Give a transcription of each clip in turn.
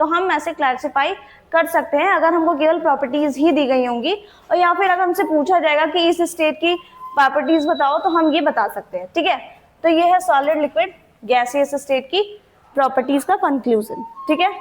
तो हम ऐसे क्लासिफाई कर सकते हैं अगर हमको केवल प्रॉपर्टीज ही दी गई होंगी, और या फिर अगर हमसे पूछा जाएगा कि इस स्टेट की प्रॉपर्टीज बताओ तो हम ये बता सकते हैं। ठीक है, तो ये है सॉलिड, लिक्विड, गैसियस स्टेट की प्रॉपर्टीज का कंक्लूजन। ठीक है,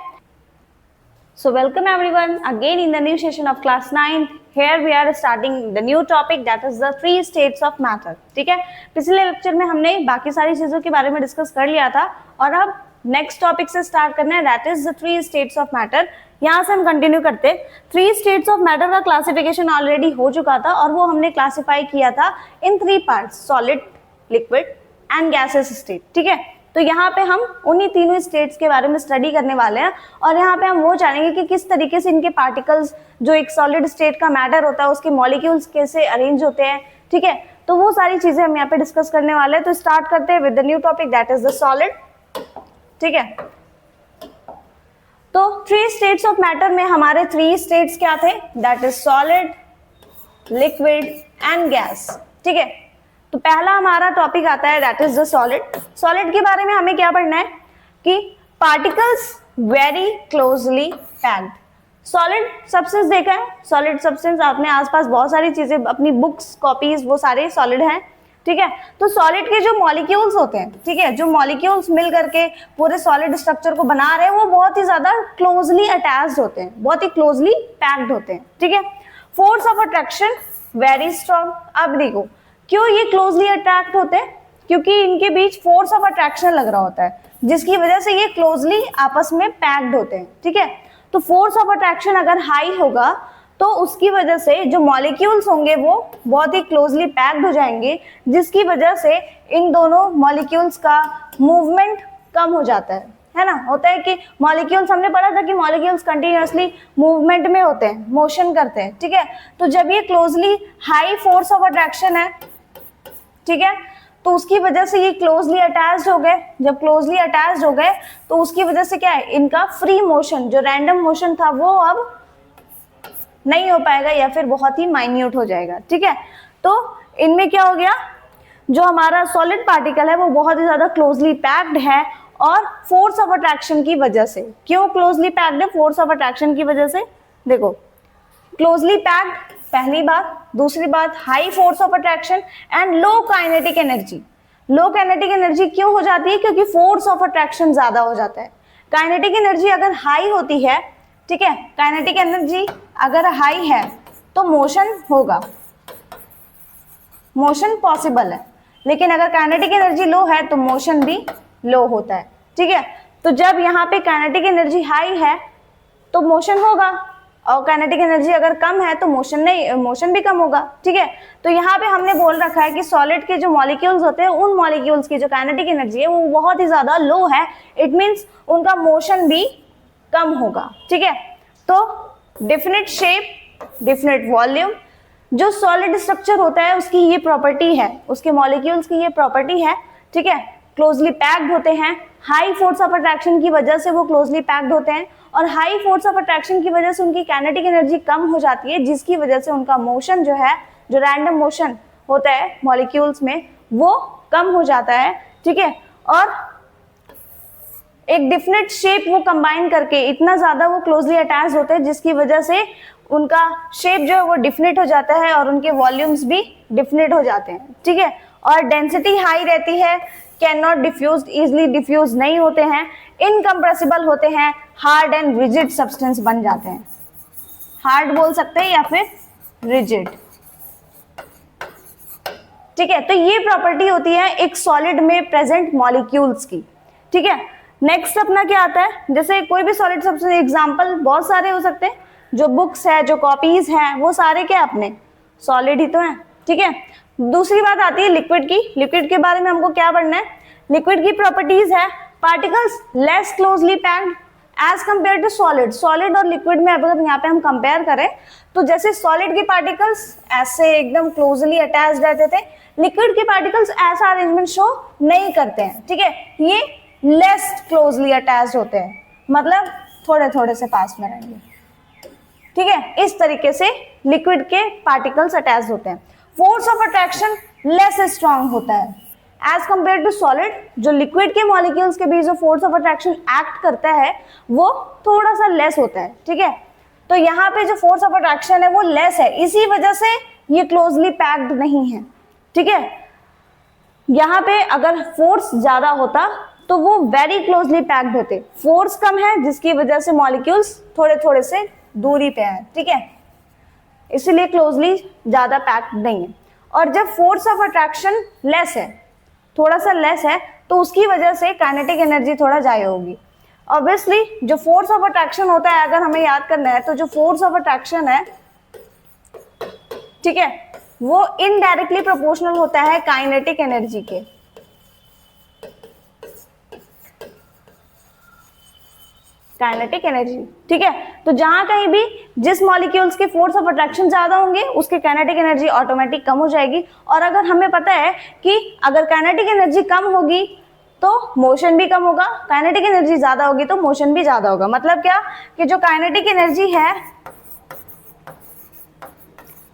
so welcome everyone again in the new session of class 9. Here we are starting the new topic, that is the three states of matter. ठीक है, पिछले लेक्चर में हमने बाकी सारी चीजों के बारे में डिस्कस कर लिया था और अब नेक्स्ट टॉपिक से स्टार्ट करना है, that is the three states of matter. यहाँ से हम कंटिन्यू करते। थ्री स्टेट्स ऑफ मैटर का क्लासिफिकेशन ऑलरेडी हो चुका था और वो हमने क्लासिफाई किया था in three parts, solid, liquid and gases state. ठीक है, तो यहाँ पे हम उन्हीं तीनों स्टेट्स के बारे में स्टडी करने वाले हैं और यहाँ पे हम वो जानेंगे कि किस तरीके से इनके पार्टिकल्स, जो एक सॉलिड स्टेट का मैटर होता है, उसके मॉलिक्यूल्स कैसे अरेंज होते हैं। ठीक है, तो वो सारी चीजें हम यहाँ पे डिस्कस करने वाले हैं। तो स्टार्ट करते हैं with the new topic, that is the solid. ठीक है, तो थ्री स्टेट्स ऑफ मैटर में हमारे थ्री स्टेट्स क्या थे, that is solid, liquid and gas. ठीक है, तो पहला हमारा टॉपिक आता है that is the solid. Solid के बारे में हमें क्या पढ़ना है कि particles very closely packed. Solid substance देखा है, सॉलिड सब्सटेंस आपने आसपास बहुत सारी चीजें अपनी बुक्स, कॉपीज, वो सारे सॉलिड हैं। ठीक है, तो सॉलिड के जो मॉलिक्यूल्स होते हैं, ठीक है, जो मॉलिक्यूल्स मिल करके पूरे सॉलिड स्ट्रक्चर को बना रहे हैं, वो बहुत ही ज्यादा क्लोजली अटैच्ड होते हैं, बहुत ही क्लोजली पैक्ड होते हैं। ठीक है, force of attraction very strong. अब देखो क्यों ये क्लोजली अट्रैक्ट होते हैं, क्योंकि इनके बीच फोर्स ऑफ अट्रैक्शन लग रहा होता है, जिसकी वजह से ये क्लोजली आपस में पैक्ड होते हैं। ठीक है, तो फोर्स ऑफ अट्रैक्शन अगर हाई होगा तो उसकी वजह से जो मॉलिक्यूल्स होंगे वो बहुत ही क्लोजली पैक्ड हो जाएंगे, जिसकी वजह से इन दोनों मॉलिक्यूल्स का मूवमेंट कम हो जाता है ना। होता है कि मॉलिक्यूल्स, हमने पढ़ा था कि मॉलिक्यूल्स कंटिन्यूअसली मूवमेंट में होते हैं, मोशन करते हैं। ठीक है, तो जब ये closely high force of attraction है, ठीक है, तो उसकी वजह से ये क्लोजली अटैच्ड हो गए। जब क्लोजली अटैच्ड हो गए तो उसकी वजह से क्या है, इनका फ्री मोशन, जो रैंडम मोशन था, वो अब नहीं हो पाएगा या फिर बहुत ही माइन्यूट हो जाएगा। ठीक है, तो इनमें क्या हो गया, जो हमारा सॉलिड पार्टिकल है वो बहुत ही ज्यादा क्लोजली पैक्ड है और फोर्स ऑफ अट्रैक्शन की वजह से। क्यों क्लोजली पैक्ड है, फोर्स ऑफ अट्रैक्शन की वजह से। देखो क्लोजली पैक्ड, पहली बात। दूसरी बात, high force of attraction and low kinetic energy. Low kinetic energy क्यों हो जाती है, क्योंकि फोर्स ऑफ अट्रैक्शन ज्यादा हो जाता है। काइनेटिक एनर्जी अगर हाई होती है, ठीक है, काइनेटिक एनर्जी अगर हाई है तो मोशन होगा, मोशन पॉसिबल है। लेकिन अगर काइनेटिक एनर्जी लो है तो मोशन भी लो होता है। ठीक है, तो जब यहाँ पे काइनेटिक एनर्जी हाई है तो मोशन होगा, और काइनेटिक एनर्जी अगर कम है तो मोशन भी कम होगा। ठीक है, तो यहाँ पे हमने बोल रखा है कि सॉलिड के जो मॉलिक्यूल्स होते हैं, उन मॉलिक्यूल्स की जो काइनेटिक एनर्जी है वो बहुत ही ज्यादा लो है। इट मीन्स उनका मोशन भी कम होगा। ठीक है, तो डिफिनिट शेप, डिफिनिट वॉल्यूम, जो सॉलिड स्ट्रक्चर होता है उसकी ये प्रॉपर्टी है, उसके मॉलिक्यूल्स की ये प्रॉपर्टी है। ठीक है, क्लोजली पैक्ड होते हैं, हाई फोर्स ऑफ अट्रैक्शन की वजह से वो क्लोजली पैक्ड होते हैं, और हाई फोर्स ऑफ अट्रैक्शन की वजह से उनकी काइनेटिक एनर्जी कम हो जाती है, जिसकी वजह से उनका मोशन जो है, जो रैंडम मोशन होता है मॉलिक्यूल्स में, वो कम हो जाता है। ठीक है, और एक डिफिनिट शेप वो कंबाइन करके इतना ज्यादा वो क्लोजली अटैच होते हैं, जिसकी वजह से उनका शेप जो है वो डिफिनिट हो जाता है और उनके वॉल्यूम्स भी डिफिनिट हो जाते हैं। ठीक है, और डेंसिटी हाई रहती है, can not diffuse, easily diffuse नहीं होते हैं, इनकम्प्रेसिबल होते हैं, हार्ड एंड रिजिड सब्सटेंस बन जाते हैं। हार्ड बोल सकते हैं या फिर रिजिड। ठीक है, तो ये प्रॉपर्टी होती है एक सॉलिड में प्रेजेंट मॉलिक्यूल्स की। ठीक है, नेक्स्ट अपना क्या आता है, जैसे कोई भी सॉलिड सब्सटेंस, एग्जांपल बहुत सारे हो सकते हैं, जो बुक्स है, जो कॉपीज हैं, वो सारे क्या अपने सॉलिड ही तो हैं। ठीक है, दूसरी बात आती है लिक्विड की। लिक्विड के बारे में हमको क्या पढ़ना है, लिक्विड की प्रॉपर्टीज है, particles less closely packed as compare to solid. Solid और लिक्विड में अगर यहाँ पे हम कंपेयर करें तो जैसे सॉलिड के पार्टिकल्स ऐसे एकदम क्लोजली अटैच्ड रहते थे, लिक्विड के पार्टिकल्स ऐसा अरेंजमेंट शो नहीं करते हैं। ठीक है, ये लेस क्लोजली अटैच्ड होते हैं, मतलब थोड़े थोड़े से पास में रहेंगे। ठीक है, इस तरीके से लिक्विड के पार्टिकल्स अटैच होते हैं। Force of attraction less strong होता है, एज कंपेयर टू सॉलिड, जो लिक्विड के मॉलिक्यूल्स के बीच जो फोर्स ऑफ अट्रैक्शन एक्ट करता है वो थोड़ा सा लेस होता है, ठीक है। तो यहाँ पे जो फोर्स ऑफ अट्रैक्शन है वो लेस है, इसी वजह से ये क्लोजली पैक्ड नहीं है, ठीक है। यहाँ पे अगर फोर्स ज्यादा होता तो वो वेरी क्लोजली पैक्ड होते, फोर्स कम है जिसकी वजह से मॉलिक्यूल्स थोड़े थोड़े से दूरी पे हैं, ठीक है, इसीलिए क्लोजली ज्यादा पैक्ड नहीं है। और जब फोर्स ऑफ अट्रैक्शन लेस है, थोड़ा सा लेस है, तो उसकी वजह से काइनेटिक एनर्जी थोड़ा ज्यादा होगी। ऑब्वियसली जो फोर्स ऑफ अट्रैक्शन होता है, अगर हमें याद करना है, तो जो फोर्स ऑफ अट्रैक्शन है, ठीक है, वो इनडायरेक्टली प्रोपोर्शनल होता है काइनेटिक एनर्जी के। काइनेटिक एनर्जी, ठीक है। तो जहां कहीं भी जिस मॉलिक्यूल्स के फोर्स ऑफ अट्रैक्शन ज्यादा होंगे उसके काइनेटिक एनर्जी ऑटोमेटिक कम हो जाएगी। और अगर हमें पता है कि अगर काइनेटिक एनर्जी कम होगी तो मोशन भी कम होगा, काइनेटिक एनर्जी ज्यादा होगी तो मोशन भी ज्यादा होगा। मतलब क्या कि जो काइनेटिक एनर्जी है,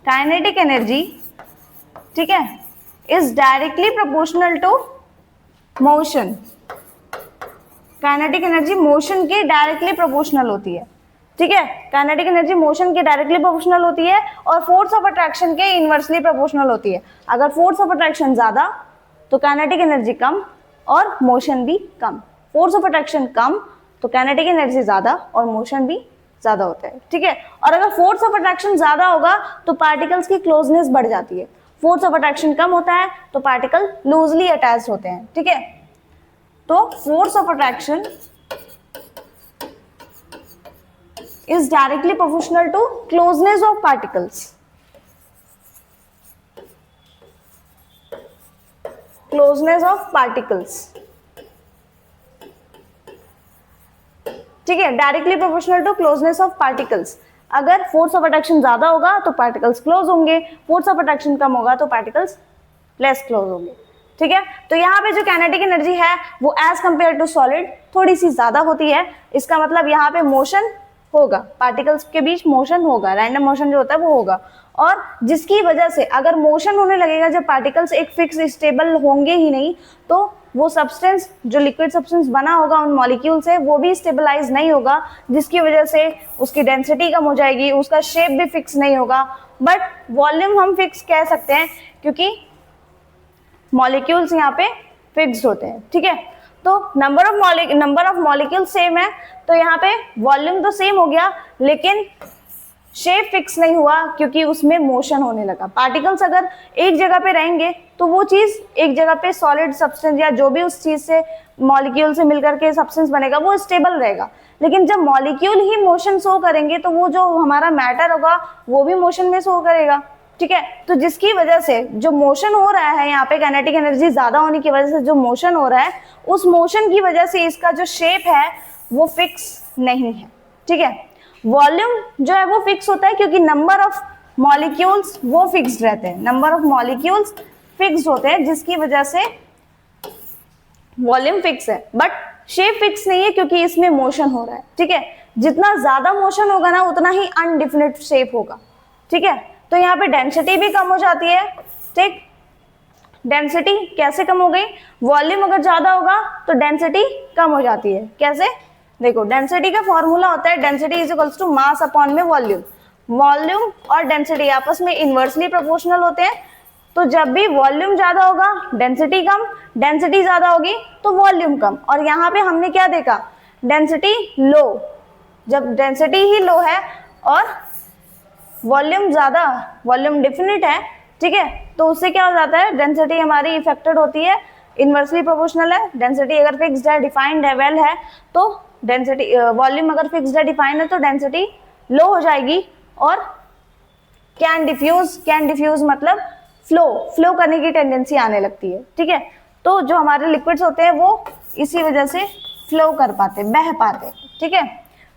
काइनेटिक एनर्जी, ठीक है, is directly proportional to motion. Kinetic energy motion के डायरेक्टली प्रोपोर्शनल होती है, ठीक है। काइनेटिक एनर्जी मोशन के डायरेक्टली प्रोपोर्शनल होती है और फोर्स ऑफ अट्रैक्शन के इनवर्सली प्रोपोर्शनल होती है। अगर फोर्स ऑफ अट्रैक्शन ज्यादा तो काइनेटिक एनर्जी कम और मोशन भी कम, फोर्स ऑफ अट्रैक्शन कम तो काइनेटिक एनर्जी ज्यादा और मोशन भी ज्यादा होता है, ठीक है। और अगर फोर्स ऑफ अट्रैक्शन ज्यादा होगा तो पार्टिकल्स की क्लोजनेस बढ़ जाती है, फोर्स ऑफ अट्रैक्शन कम होता है तो पार्टिकल लूजली अटैच्ड होते हैं, ठीक है। तो force of attraction is directly proportional to closeness of particles. Closeness of particles, ठीक है, directly proportional to closeness of particles. अगर फोर्स ऑफ अट्रैक्शन ज्यादा होगा तो पार्टिकल्स क्लोज होंगे, फोर्स ऑफ अट्रैक्शन कम होगा तो पार्टिकल्स लेस क्लोज होंगे, ठीक है। तो यहाँ पे जो काइनेटिक एनर्जी है वो एज कंपेयर टू सॉलिड थोड़ी सी ज्यादा होती है। इसका मतलब यहाँ पे मोशन होगा, पार्टिकल्स के बीच मोशन होगा, रैंडम मोशन जो होता है वो होगा। और जिसकी वजह से अगर मोशन होने लगेगा, जब पार्टिकल्स एक फिक्स स्टेबल होंगे ही नहीं, तो वो सब्सटेंस जो लिक्विड सब्सटेंस बना होगा उन मॉलिक्यूल से वो भी स्टेबलाइज नहीं होगा, जिसकी वजह से उसकी डेंसिटी कम हो जाएगी, उसका शेप भी फिक्स नहीं होगा। बट वॉल्यूम हम फिक्स कह सकते हैं क्योंकि मॉलिक्यूल्स यहाँ पे फिक्स्ड होते हैं, ठीक है। तो नंबर ऑफ मॉलिक्यूल सेम है तो यहाँ पे वॉल्यूम तो सेम हो गया लेकिन शेप फिक्स नहीं हुआ क्योंकि उसमें मोशन होने लगा। पार्टिकल्स अगर एक जगह पे रहेंगे तो वो चीज एक जगह पे सॉलिड सब्सटेंस या जो भी उस चीज से मॉलिक्यूल से मिलकर के सब्सटेंस बनेगा वो स्टेबल रहेगा। लेकिन जब मॉलिक्यूल ही मोशन शो करेंगे तो वो जो हमारा मैटर होगा वो भी मोशन में शो करेगा, ठीक है। तो जिसकी वजह से जो मोशन हो रहा है यहाँ पे काइनेटिक एनर्जी ज्यादा होने की वजह से जो मोशन हो रहा है, उस मोशन की वजह से इसका जो शेप है वो फिक्स नहीं है, ठीक है। वॉल्यूम जो है वो फिक्स होता है क्योंकि नंबर ऑफ मॉलिक्यूल्स वो फिक्स्ड रहते हैं, नंबर ऑफ मॉलिक्यूल्स फिक्स्ड होते हैं जिसकी वजह से वॉल्यूम फिक्स है। बट शेप फिक्स नहीं है क्योंकि इसमें मोशन हो रहा है, ठीक है। जितना ज्यादा मोशन होगा ना उतना ही अनडिफिनिट शेप होगा, ठीक है। तो यहाँ पे डेंसिटी भी कम हो जाती है, ठीक। डेंसिटी कैसे कम हो गई? वॉल्यूम अगर ज्यादा होगा तो डेंसिटी कम हो जाती है। कैसे? देखो, डेंसिटी का फॉर्मूला होता है density is equals to mass upon में वॉल्यूम। वॉल्यूम और डेंसिटी आपस में इनवर्सली प्रोपोर्शनल होते हैं। तो जब भी वॉल्यूम ज्यादा होगा डेंसिटी कम, डेंसिटी ज्यादा होगी तो वॉल्यूम कम। और यहाँ पे हमने क्या देखा? डेंसिटी लो, जब डेंसिटी ही लो है और वॉल्यूम ज्यादा, वॉल्यूम डिफिनिट है, ठीक है, तो उससे क्या हो जाता है? डेंसिटी हमारी इफेक्टेड होती है, इनवर्सली प्रोपोर्शनल है। डेंसिटी अगर फिक्स्ड है, डिफाइंड है, वेल है, तो डेंसिटी वॉल्यूम अगर फिक्स्ड है, डिफाइंड है, तो डेंसिटी लो हो जाएगी और कैन डिफ्यूज मतलब फ्लो करने की टेंडेंसी आने लगती है, ठीक है। तो जो हमारे लिक्विड्स होते हैं वो इसी वजह से फ्लो कर पाते, बह पाते, ठीक है।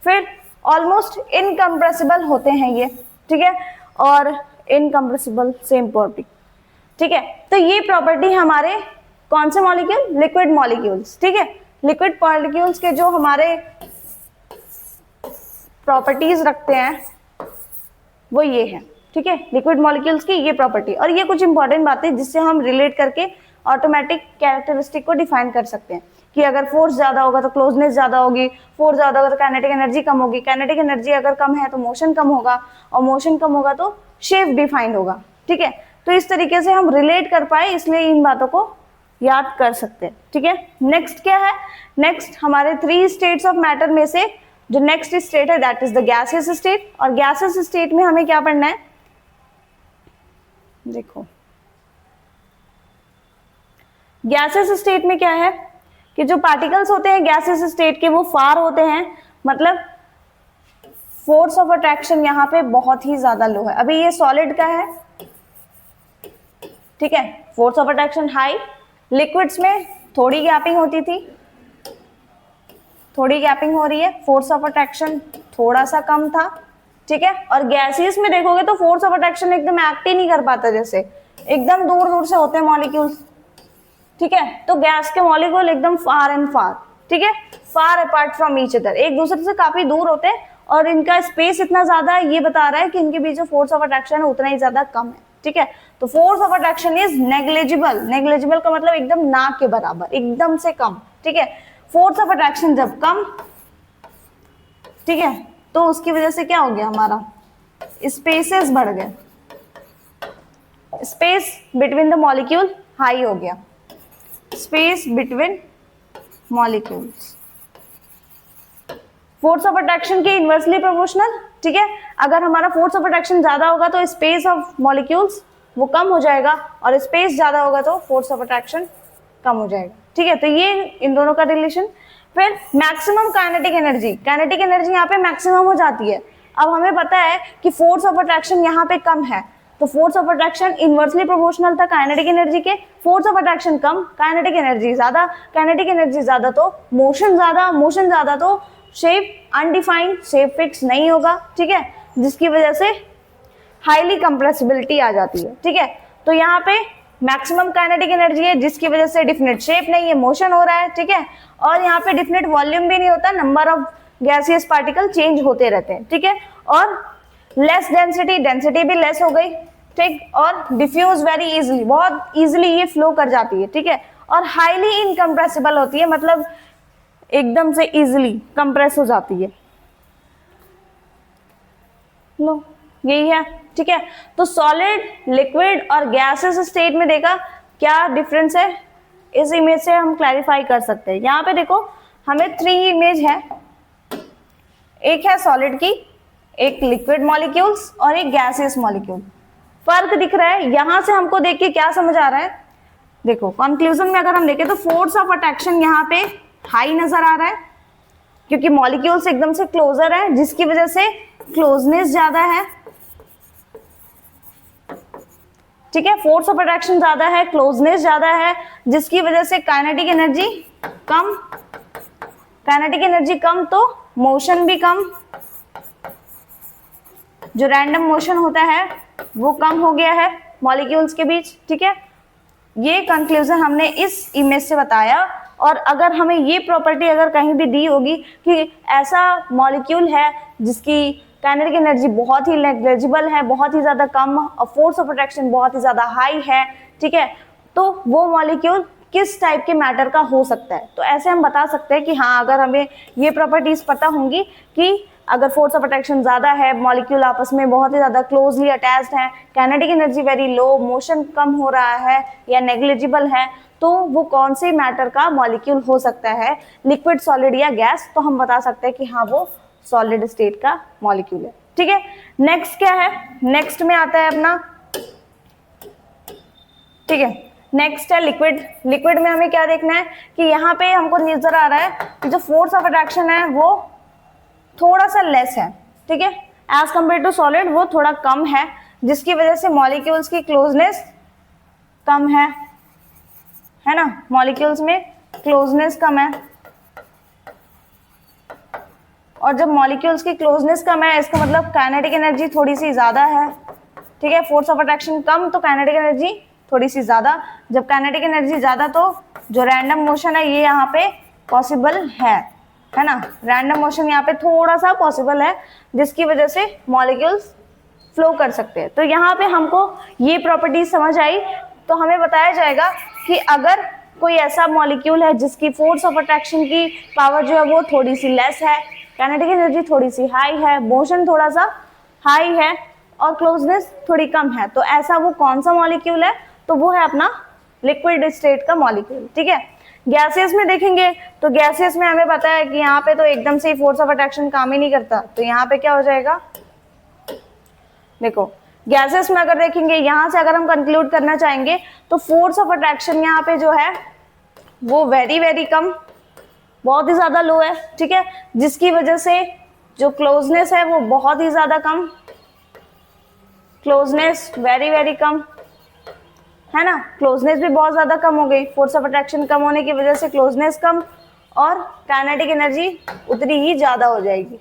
फिर ऑलमोस्ट इनकम्प्रेसिबल होते हैं ये, ठीक है, और इनकम्प्रेसिबल सेम प्रॉपर्टी, ठीक है। तो ये प्रॉपर्टी हमारे कौन से मॉलिक्यूल? लिक्विड मॉलिक्यूल्स, ठीक है। लिक्विड मॉलिक्यूल्स के जो हमारे प्रॉपर्टीज रखते हैं वो ये है, ठीक है। लिक्विड मॉलिक्यूल्स की ये प्रॉपर्टी, और ये कुछ इंपॉर्टेंट बातें जिससे हम रिलेट करके ऑटोमेटिक कैरेक्टरिस्टिक को डिफाइन कर सकते हैं कि अगर फोर्स ज्यादा होगा तो क्लोजनेस ज्यादा होगी, फोर्स ज्यादा होगा तो काइनेटिक एनर्जी कम होगी, काइनेटिक एनर्जी अगर कम है तो मोशन कम होगा, और मोशन कम होगा तो शेप डिफाइंड होगा। ठीक है, तो इस तरीके से हम रिलेट कर पाए, इसलिए इन बातों को याद कर सकते हैं। ठीक है, नेक्स्ट क्या है, नेक्स्ट हमारे 3 स्टेट्स ऑफ मैटर में से जो नेक्स्ट स्टेट है that is the gaseous state. और गैसियस स्टेट में हमें क्या पढ़ना है, देखो गैसियस स्टेट में क्या है कि जो पार्टिकल्स होते हैं गैसियस स्टेट के वो फार होते हैं, मतलब फोर्स ऑफ अट्रैक्शन यहाँ पे बहुत ही ज्यादा लो है। अभी ये सॉलिड का है, ठीक है, force of attraction high, liquids में थोड़ी गैपिंग होती थी, थोड़ी गैपिंग हो रही है, फोर्स ऑफ अट्रैक्शन थोड़ा सा कम था। ठीक है, और गैसियस में देखोगे तो फोर्स ऑफ अट्रैक्शन एकदम एक्ट ही नहीं कर पाता, जैसे एकदम दूर दूर से होते हैं मॉलिक्यूल्स। ठीक है, तो गैस के मॉलिक्यूल एकदम फार एंड फार, ठीक है, far apart from each other, एक दूसरे से काफी दूर होते हैं, और इनका स्पेस इतना ज्यादा है, ये बता रहा है कि इनके बीच जो फोर्स ऑफ अट्रैक्शन है उतना ही ज्यादा कम है। ठीक है, तो force of attraction is negligible, negligible का मतलब एकदम ना के बराबर, एकदम से कम। ठीक है, फोर्स ऑफ अट्रैक्शन जब कम, ठीक है, तो उसकी वजह से क्या हो गया, हमारा स्पेसेस बढ़ गए, space between the molecule high हो गया, space between molecules. Force of attraction के इनवर्सली प्रोपोर्शनल। ठीक है, अगर हमारा फोर्स ऑफ अट्रैक्शन ज्यादा होगा तो स्पेस ऑफ मॉलिक्यूल्स वो कम हो जाएगा, और स्पेस ज्यादा होगा तो फोर्स ऑफ अट्रैक्शन कम हो जाएगा। ठीक है, तो ये इन दोनों का रिलेशन। फिर maximum kinetic energy, kinetic energy यहाँ पे मैक्सिमम हो जाती है। अब हमें पता है कि फोर्स ऑफ अट्रैक्शन यहाँ पे कम है, तो force of attraction inversely proportional था काइनेटिक एनर्जी के, force of attraction come, kinetic energy ज्यादा, काइनेटिक एनर्जी ज्यादा तो मोशन ज्यादा, मोशन ज्यादा तो शेप अनडिफाइंड, शेप फिक्स नहीं होगा। ठीक है, जिसकी वजह से हाईली कंप्रेसिबिलिटी आ जाती है। ठीक है, तो यहाँ पे मैक्सिमम काइनेटिक एनर्जी है जिसकी वजह से डिफिनिट शेप नहीं है, मोशन हो रहा है। ठीक है, और यहाँ पे डिफिनिट वॉल्यूम भी नहीं होता, number of gaseous particle change होते रहते हैं। ठीक है, और लेस डेंसिटी, डेंसिटी भी लेस हो गई। ठीक, और डिफ्यूज वेरी इजिली, बहुत इजिली ये फ्लो कर जाती है। ठीक है, और हाईली इनकम्प्रेसिबल होती है, मतलब एकदम से इजिली कंप्रेस हो जाती है। लो यही है। ठीक है, तो सॉलिड, लिक्विड और गैसेस स्टेट में देखा क्या डिफरेंस है, इस इमेज से हम क्लैरिफाई कर सकते हैं। यहाँ पे देखो हमें 3 इमेज है, एक है सॉलिड की, एक लिक्विड मॉलिक्यूल्स और एक गैसियस मॉलिक्यूल। फर्क दिख रहा है, यहां से हमको देख के क्या समझ आ रहा है, देखो कंक्लूजन में अगर हम देखें तो फोर्स ऑफ अट्रैक्शन यहाँ पे हाई नजर आ रहा है, क्योंकि मॉलिक्यूल्स एकदम से क्लोजर है, जिसकी वजह से क्लोजनेस ज्यादा है। ठीक है, फोर्स ऑफ अट्रैक्शन ज्यादा है, क्लोजनेस ज्यादा है, जिसकी वजह से काइनेटिक एनर्जी कम, काइनेटिक एनर्जी कम तो मोशन भी कम, जो रैंडम मोशन होता है वो कम हो गया है मॉलिक्यूल्स के बीच। ठीक है, ये कंक्लूजन हमने इस इमेज से बताया। और अगर हमें ये प्रॉपर्टी अगर कहीं भी दी होगी कि ऐसा मॉलिक्यूल है जिसकी काइनेटिक एनर्जी बहुत ही नेग्लिजिबल है, बहुत ही ज्यादा कम, और फोर्स ऑफ अट्रैक्शन बहुत ही ज्यादा हाई है, ठीक है, तो वो मॉलिक्यूल किस टाइप के मैटर का हो सकता है। तो ऐसे हम बता सकते हैं कि हाँ, अगर हमें ये प्रॉपर्टीज पता होंगी कि अगर फोर्स ऑफ अट्रैक्शन ज्यादा है, मॉलिक्यूल आपस में बहुत ही ज्यादा क्लोजली अटैच्ड हैं, kinetic energy very low, motion कम हो रहा है या नेग्लिजिबल है, तो वो कौन से मैटर का मॉलिक्यूल हो सकता है, लिक्विड, सॉलिड या गैस, तो हम बता सकते हैं कि हाँ वो सॉलिड स्टेट का मॉलिक्यूल है। ठीक है, नेक्स्ट क्या है, नेक्स्ट में आता है अपना, ठीक है, नेक्स्ट है लिक्विड। लिक्विड में हमें क्या देखना है कि यहाँ पे हमको नजर आ रहा है कि जो फोर्स ऑफ अट्रैक्शन है वो थोड़ा सा लेस है। ठीक है, एज कंपेयर टू सॉलिड वो थोड़ा कम है, जिसकी वजह से मॉलिक्यूल्स की क्लोजनेस कम है ना, मॉलिक्यूल्स में क्लोजनेस कम है। और जब मॉलिक्यूल्स की क्लोजनेस कम है, इसका मतलब काइनेटिक एनर्जी थोड़ी सी ज्यादा है। ठीक है, फोर्स ऑफ अट्रैक्शन कम तो काइनेटिक एनर्जी थोड़ी सी ज्यादा। जब काइनेटिक एनर्जी ज्यादा तो जो रैंडम मोशन है ये यहाँ पे पॉसिबल है ना, रैंडम मोशन यहाँ पे थोड़ा सा पॉसिबल है, जिसकी वजह से मॉलिक्यूल्स फ्लो कर सकते हैं। तो यहाँ पे हमको ये प्रॉपर्टी समझ आई, तो हमें बताया जाएगा कि अगर कोई ऐसा मॉलिक्यूल है जिसकी फोर्स ऑफ अट्रैक्शन की पावर जो है वो थोड़ी सी लेस है, काइनेटिक एनर्जी थोड़ी सी हाई है, मोशन थोड़ा सा हाई है और क्लोजनेस थोड़ी कम है, तो ऐसा वो कौन सा मॉलिक्यूल है? तो वो है अपना लिक्विड स्टेट का मॉलिक्यूल। ठीक है, गैसियस में देखेंगे तो गैसियस में हमें पता है कि यहाँ पे तो एकदम से फोर्स ऑफ अट्रैक्शन काम ही नहीं करता, तो यहाँ पे क्या हो जाएगा? देखो गैसेस में अगर देखेंगे, यहां से अगर हम कंक्लूड करना चाहेंगे तो फोर्स ऑफ अट्रैक्शन यहाँ पे जो है वो वेरी वेरी कम, बहुत ही ज्यादा लो है। ठीक है, जिसकी वजह से जो क्लोजनेस है वो बहुत ही ज्यादा कम, क्लोजनेस वेरी वेरी कम है ना, क्लोजनेस भी बहुत ज्यादा कम हो गई, फोर्स ऑफ अट्रैक्शन कम होने की वजह से क्लोजनेस कम और काइनेटिक एनर्जी उतनी ही ज्यादा हो जाएगी,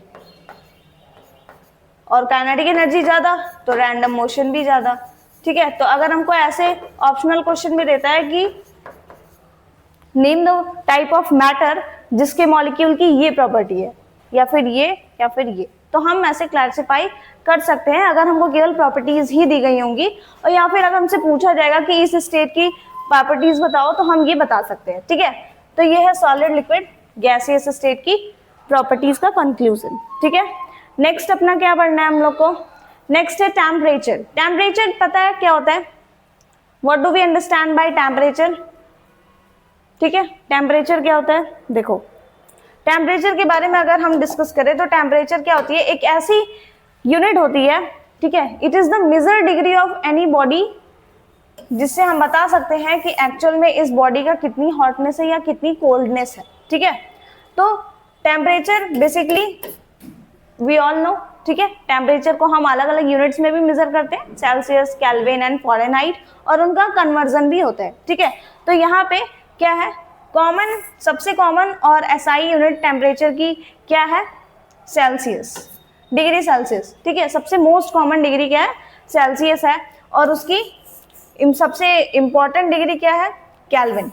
और काइनेटिक एनर्जी ज्यादा तो रैंडम मोशन भी ज्यादा। ठीक है, तो अगर हमको ऐसे ऑप्शनल क्वेश्चन में देता है कि name the type of matter जिसके मॉलिक्यूल की ये प्रॉपर्टी है, या फिर ये या फिर ये, तो हम ऐसे क्लासिफाई कर सकते हैं अगर हमको केवल प्रॉपर्टीज ही दी गई होंगी, और या फिर अगर हमसे पूछा जाएगा कि इस स्टेट की प्रॉपर्टीज बताओ तो हम ये बता सकते हैं। ठीक है, तो ये है सॉलिड लिक्विड गैसियस स्टेट की प्रॉपर्टीज का कंक्लूजन। ठीक है, नेक्स्ट अपना क्या पढ़ना है हम लोग को? नेक्स्ट है टेम्परेचर। टेम्परेचर पता है क्या होता है? What do we understand by temperature? ठीक है, टेम्परेचर क्या होता है? देखो टेम्परेचर के बारे में अगर हम डिस्कस करें तो टेम्परेचर क्या होती है? एक ऐसी यूनिट होती है, ठीक है, it is the measure degree of any body, जिससे हम बता सकते हैं कि एक्चुअल में इस बॉडी का कितनी हॉटनेस है या कितनी कोल्डनेस है। ठीक है, तो temperature basically we all know. ठीक है, टेम्परेचर को हम अलग अलग यूनिट्स में भी मेजर करते हैं, सेल्सियस, केल्विन एंड फ़ारेनहाइट, और उनका कन्वर्जन भी होता है। ठीक है, तो यहाँ पे क्या है? कॉमन, सबसे कॉमन और एसआई यूनिट टेम्परेचर की क्या है? Celsius, degree Celsius. ठीक है, सबसे मोस्ट कॉमन डिग्री क्या है? सेल्सियस है, और उसकी सबसे इंपॉर्टेंट डिग्री क्या है? Kelvin.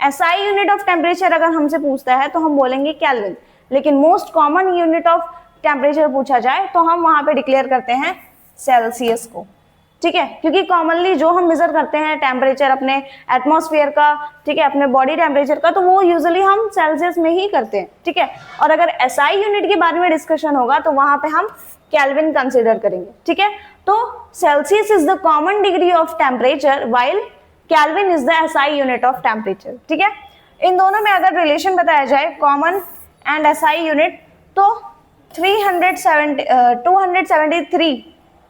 SI unit of temperature अगर हमसे पूछता है तो हम बोलेंगे केल्विन, लेकिन most common unit of temperature पूछा जाए तो हम वहां पे डिक्लेयर करते हैं सेल्सियस को। ठीक है, क्योंकि कॉमनली जो हम मेजर करते हैं टेम्परेचर अपने एटमॉस्फेयर का, ठीक है, अपने बॉडी टेम्परेचर का, तो वो यूजुअली हम सेल्सियस में ही करते हैं। ठीक है, और अगर एसआई यूनिट के बारे में डिस्कशन होगा तो वहां पे हम केल्विन कंसिडर करेंगे। ठीक है, तो Celsius is the common degree of temperature while kelvin is the SI unit of temperature. ठीक है, इन दोनों में अगर रिलेशन बताया जाए कॉमन एंड एसआई यूनिट, तो 273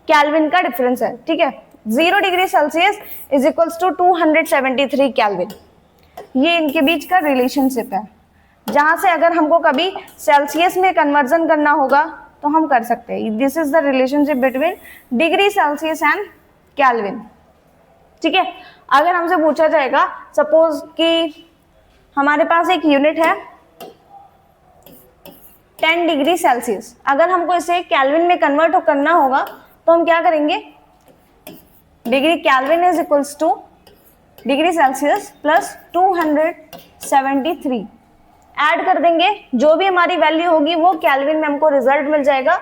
केल्विन का डिफरेंस है। ठीक है, 0 degree Celsius is equals to 273 kelvin, ये इनके बीच का रिलेशनशिप है, जहां से अगर हमको कभी सेल्सियस में कन्वर्जन करना होगा तो हम कर सकते हैं। This is the relationship between degree Celsius and kelvin. ठीक है, अगर हमसे पूछा जाएगा सपोज कि हमारे पास एक यूनिट है 10 डिग्री सेल्सियस, अगर हमको इसे केल्विन में कन्वर्ट करना होगा तो हम क्या करेंगे? Degree kelvin is equals two degree Celsius plus 273 add कर देंगे, जो भी हमारी वैल्यू होगी वो केल्विन में हमको रिजल्ट मिल जाएगा।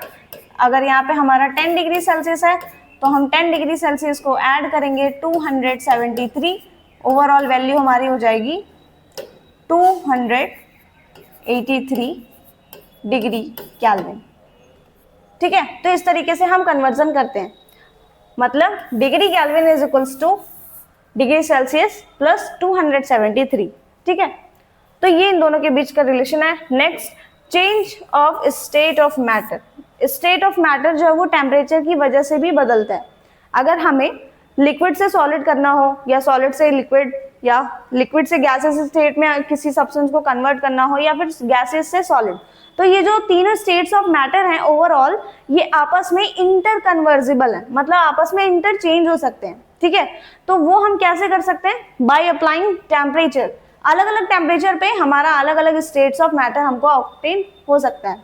अगर यहाँ पे हमारा 10 डिग्री सेल्सियस है तो हम 10 डिग्री सेल्सियस को ऐड करेंगे 273, ओवरऑल वैल्यू हमारी हो जाएगी 283 डिग्री केल्विन। ठीक है, तो इस तरीके से हम कन्वर्जन करते हैं, मतलब degree kelvin is equals two degree Celsius plus 273। ठीक है, तो ये इन दोनों के बीच का रिलेशन है। Next, change of state of matter. State of matter जो है वो टेम्परेचर की वजह से भी बदलता है। अगर हमें लिक्विड से सॉलिड करना हो, या सॉलिड से लिक्विड, या लिक्विड से गैसेस स्टेट में किसी सब्सटेंस को कन्वर्ट करना हो, या फिर गैसेस से सॉलिड, तो ये जो तीनों स्टेट्स ऑफ मैटर हैं ओवरऑल, ये आपस में इंटर कन्वर्जिबल है, मतलब आपस में इंटरचेंज हो सकते हैं। ठीक है, तो वो हम कैसे कर सकते हैं? By applying temperature. अलग अलग टेम्परेचर पे हमारा अलग अलग स्टेट्स ऑफ मैटर हमको ऑब्टेन हो सकता है।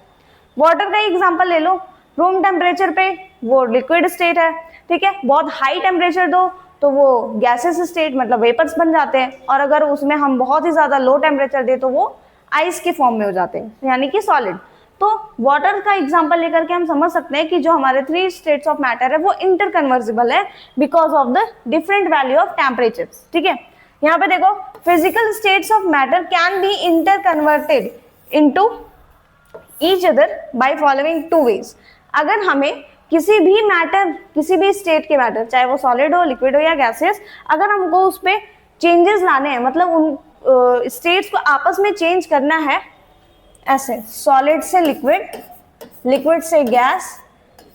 वाटर का एग्जांपल ले लो, रूम टेम्परेचर पे वो लिक्विड स्टेट है। ठीक है, बहुत हाई टेम्परेचर दो तो वो गैसेस स्टेट मतलब वेपर्स बन जाते हैं, और अगर उसमें हम बहुत ही ज्यादा लो टेम्परेचर दे तो वो आइस के फॉर्म में हो जाते हैं, यानी कि सॉलिड। तो वाटर का एग्जांपल लेकर के हम समझ सकते हैं कि जो हमारे 3 स्टेट्स ऑफ मैटर है वो इंटर कन्वर्जिबल है because of the different value of temperature. ठीक है, यहाँ पे देखो physical states of matter can be interconverted into each other by following two ways. अगर हमें किसी भी मैटर, किसी भी स्टेट के मैटर, चाहे वो सॉलिड हो, लिक्विड हो या गैसियस, अगर हमको उस पे चेंजेस लाने हैं, मतलब उन स्टेट्स को आपस में चेंज करना है, ऐसे सॉलिड से लिक्विड, लिक्विड से गैस,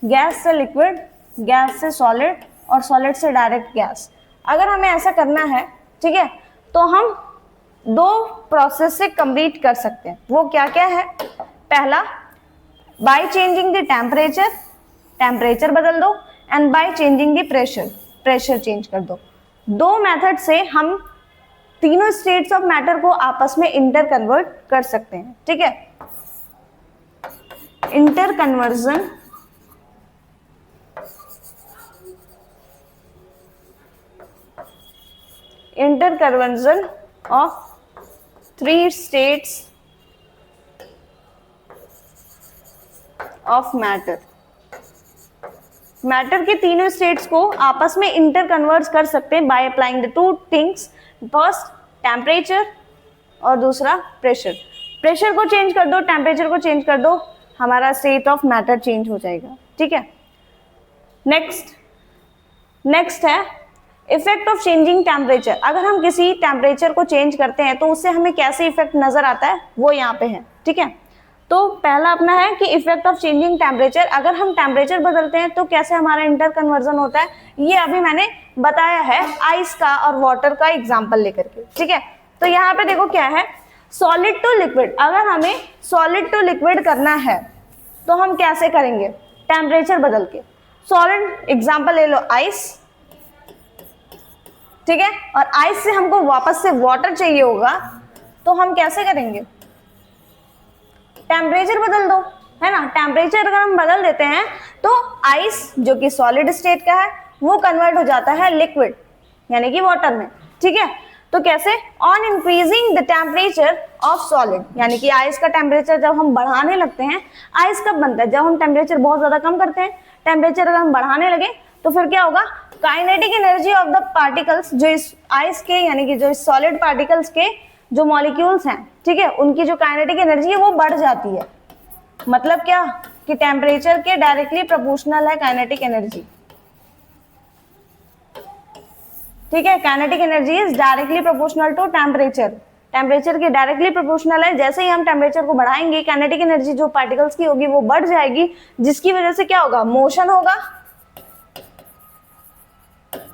गैस से लिक्विड, गैस से सॉलिड और सॉलिड से डायरेक्ट गैस, अगर हमें ऐसा करना है, ठीक है, तो हम दो प्रोसेस से कंप्लीट कर सकते हैं। वो क्या क्या है? पहला, by changing the temperature, temperature बदल दो, and by changing the pressure, pressure change कर दो। दो मेथड से हम तीनों स्टेट्स ऑफ मैटर को आपस में इंटर कन्वर्ट कर सकते हैं, ठीक है। Inter conversion of three states of matter, matter के तीनों स्टेट्स को आपस में इंटर कन्वर्ट कर सकते हैं by applying the two things, first temperature और दूसरा प्रेशर। प्रेशर को चेंज कर दो, टेम्परेचर को चेंज कर दो, हमारा स्टेट ऑफ मैटर चेंज हो जाएगा, ठीक है। नेक्स्ट है इफेक्ट ऑफ चेंजिंग टेम्परेचर। अगर हम किसी टेम्परेचर को चेंज करते हैं तो उससे हमें कैसे इफेक्ट नजर आता है, वो यहाँ पे है, ठीक है। तो पहला अपना है कि इफेक्ट ऑफ चेंजिंग टेम्परेचर, अगर हम टेम्परेचर बदलते हैं तो कैसे हमारा इंटर कन्वर्जन होता है, ये अभी मैंने बताया है आइस का और वाटर का एग्जांपल लेकर के, ठीक है। तो यहाँ पे देखो क्या है, सॉलिड टू लिक्विड। अगर हमें सॉलिड टू लिक्विड करना है तो हम कैसे करेंगे? टेम्परेचर बदल के। सॉलिड एग्जाम्पल ले लो आइस, ठीक है, और आइस से हमको वापस से वाटर चाहिए होगा, तो हम कैसे करेंगे? टेम्परेचर बदल दो, है ना। टेम्परेचर अगर हम बदल देते हैं तो आइस जो कि सॉलिड स्टेट का है वो कन्वर्ट हो जाता है लिक्विड यानी कि वाटर में, ठीक है। तो कैसे? On increasing the temperature of solid, यानी कि आइस का टेम्परेचर जब हम बढ़ाने लगते हैं, आइस कब बनता है? जब हम टेम्परेचर बहुत ज्यादा कम करते हैं। टेम्परेचर अगर हम बढ़ाने लगे तो फिर क्या होगा? Kinetic energy of the particles, जो इस आइस के यानी कि जो इस सॉलिड पार्टिकल्स के जो मॉलिक्यूल्स हैं, ठीक है, उनकी जो काइनेटिक एनर्जी है वो बढ़ जाती है। मतलब क्या कि टेम्परेचर के डायरेक्टली प्रोपोर्शनल है काइनेटिक एनर्जी, ठीक है। Kinetic energy is directly proportional to temperature, temperature के डायरेक्टली प्रोपोर्शनल है। जैसे ही हम टेम्परेचर को बढ़ाएंगे, काइनेटिक एनर्जी जो पार्टिकल्स की होगी वो बढ़ जाएगी, जिसकी वजह से क्या होगा? मोशन होगा,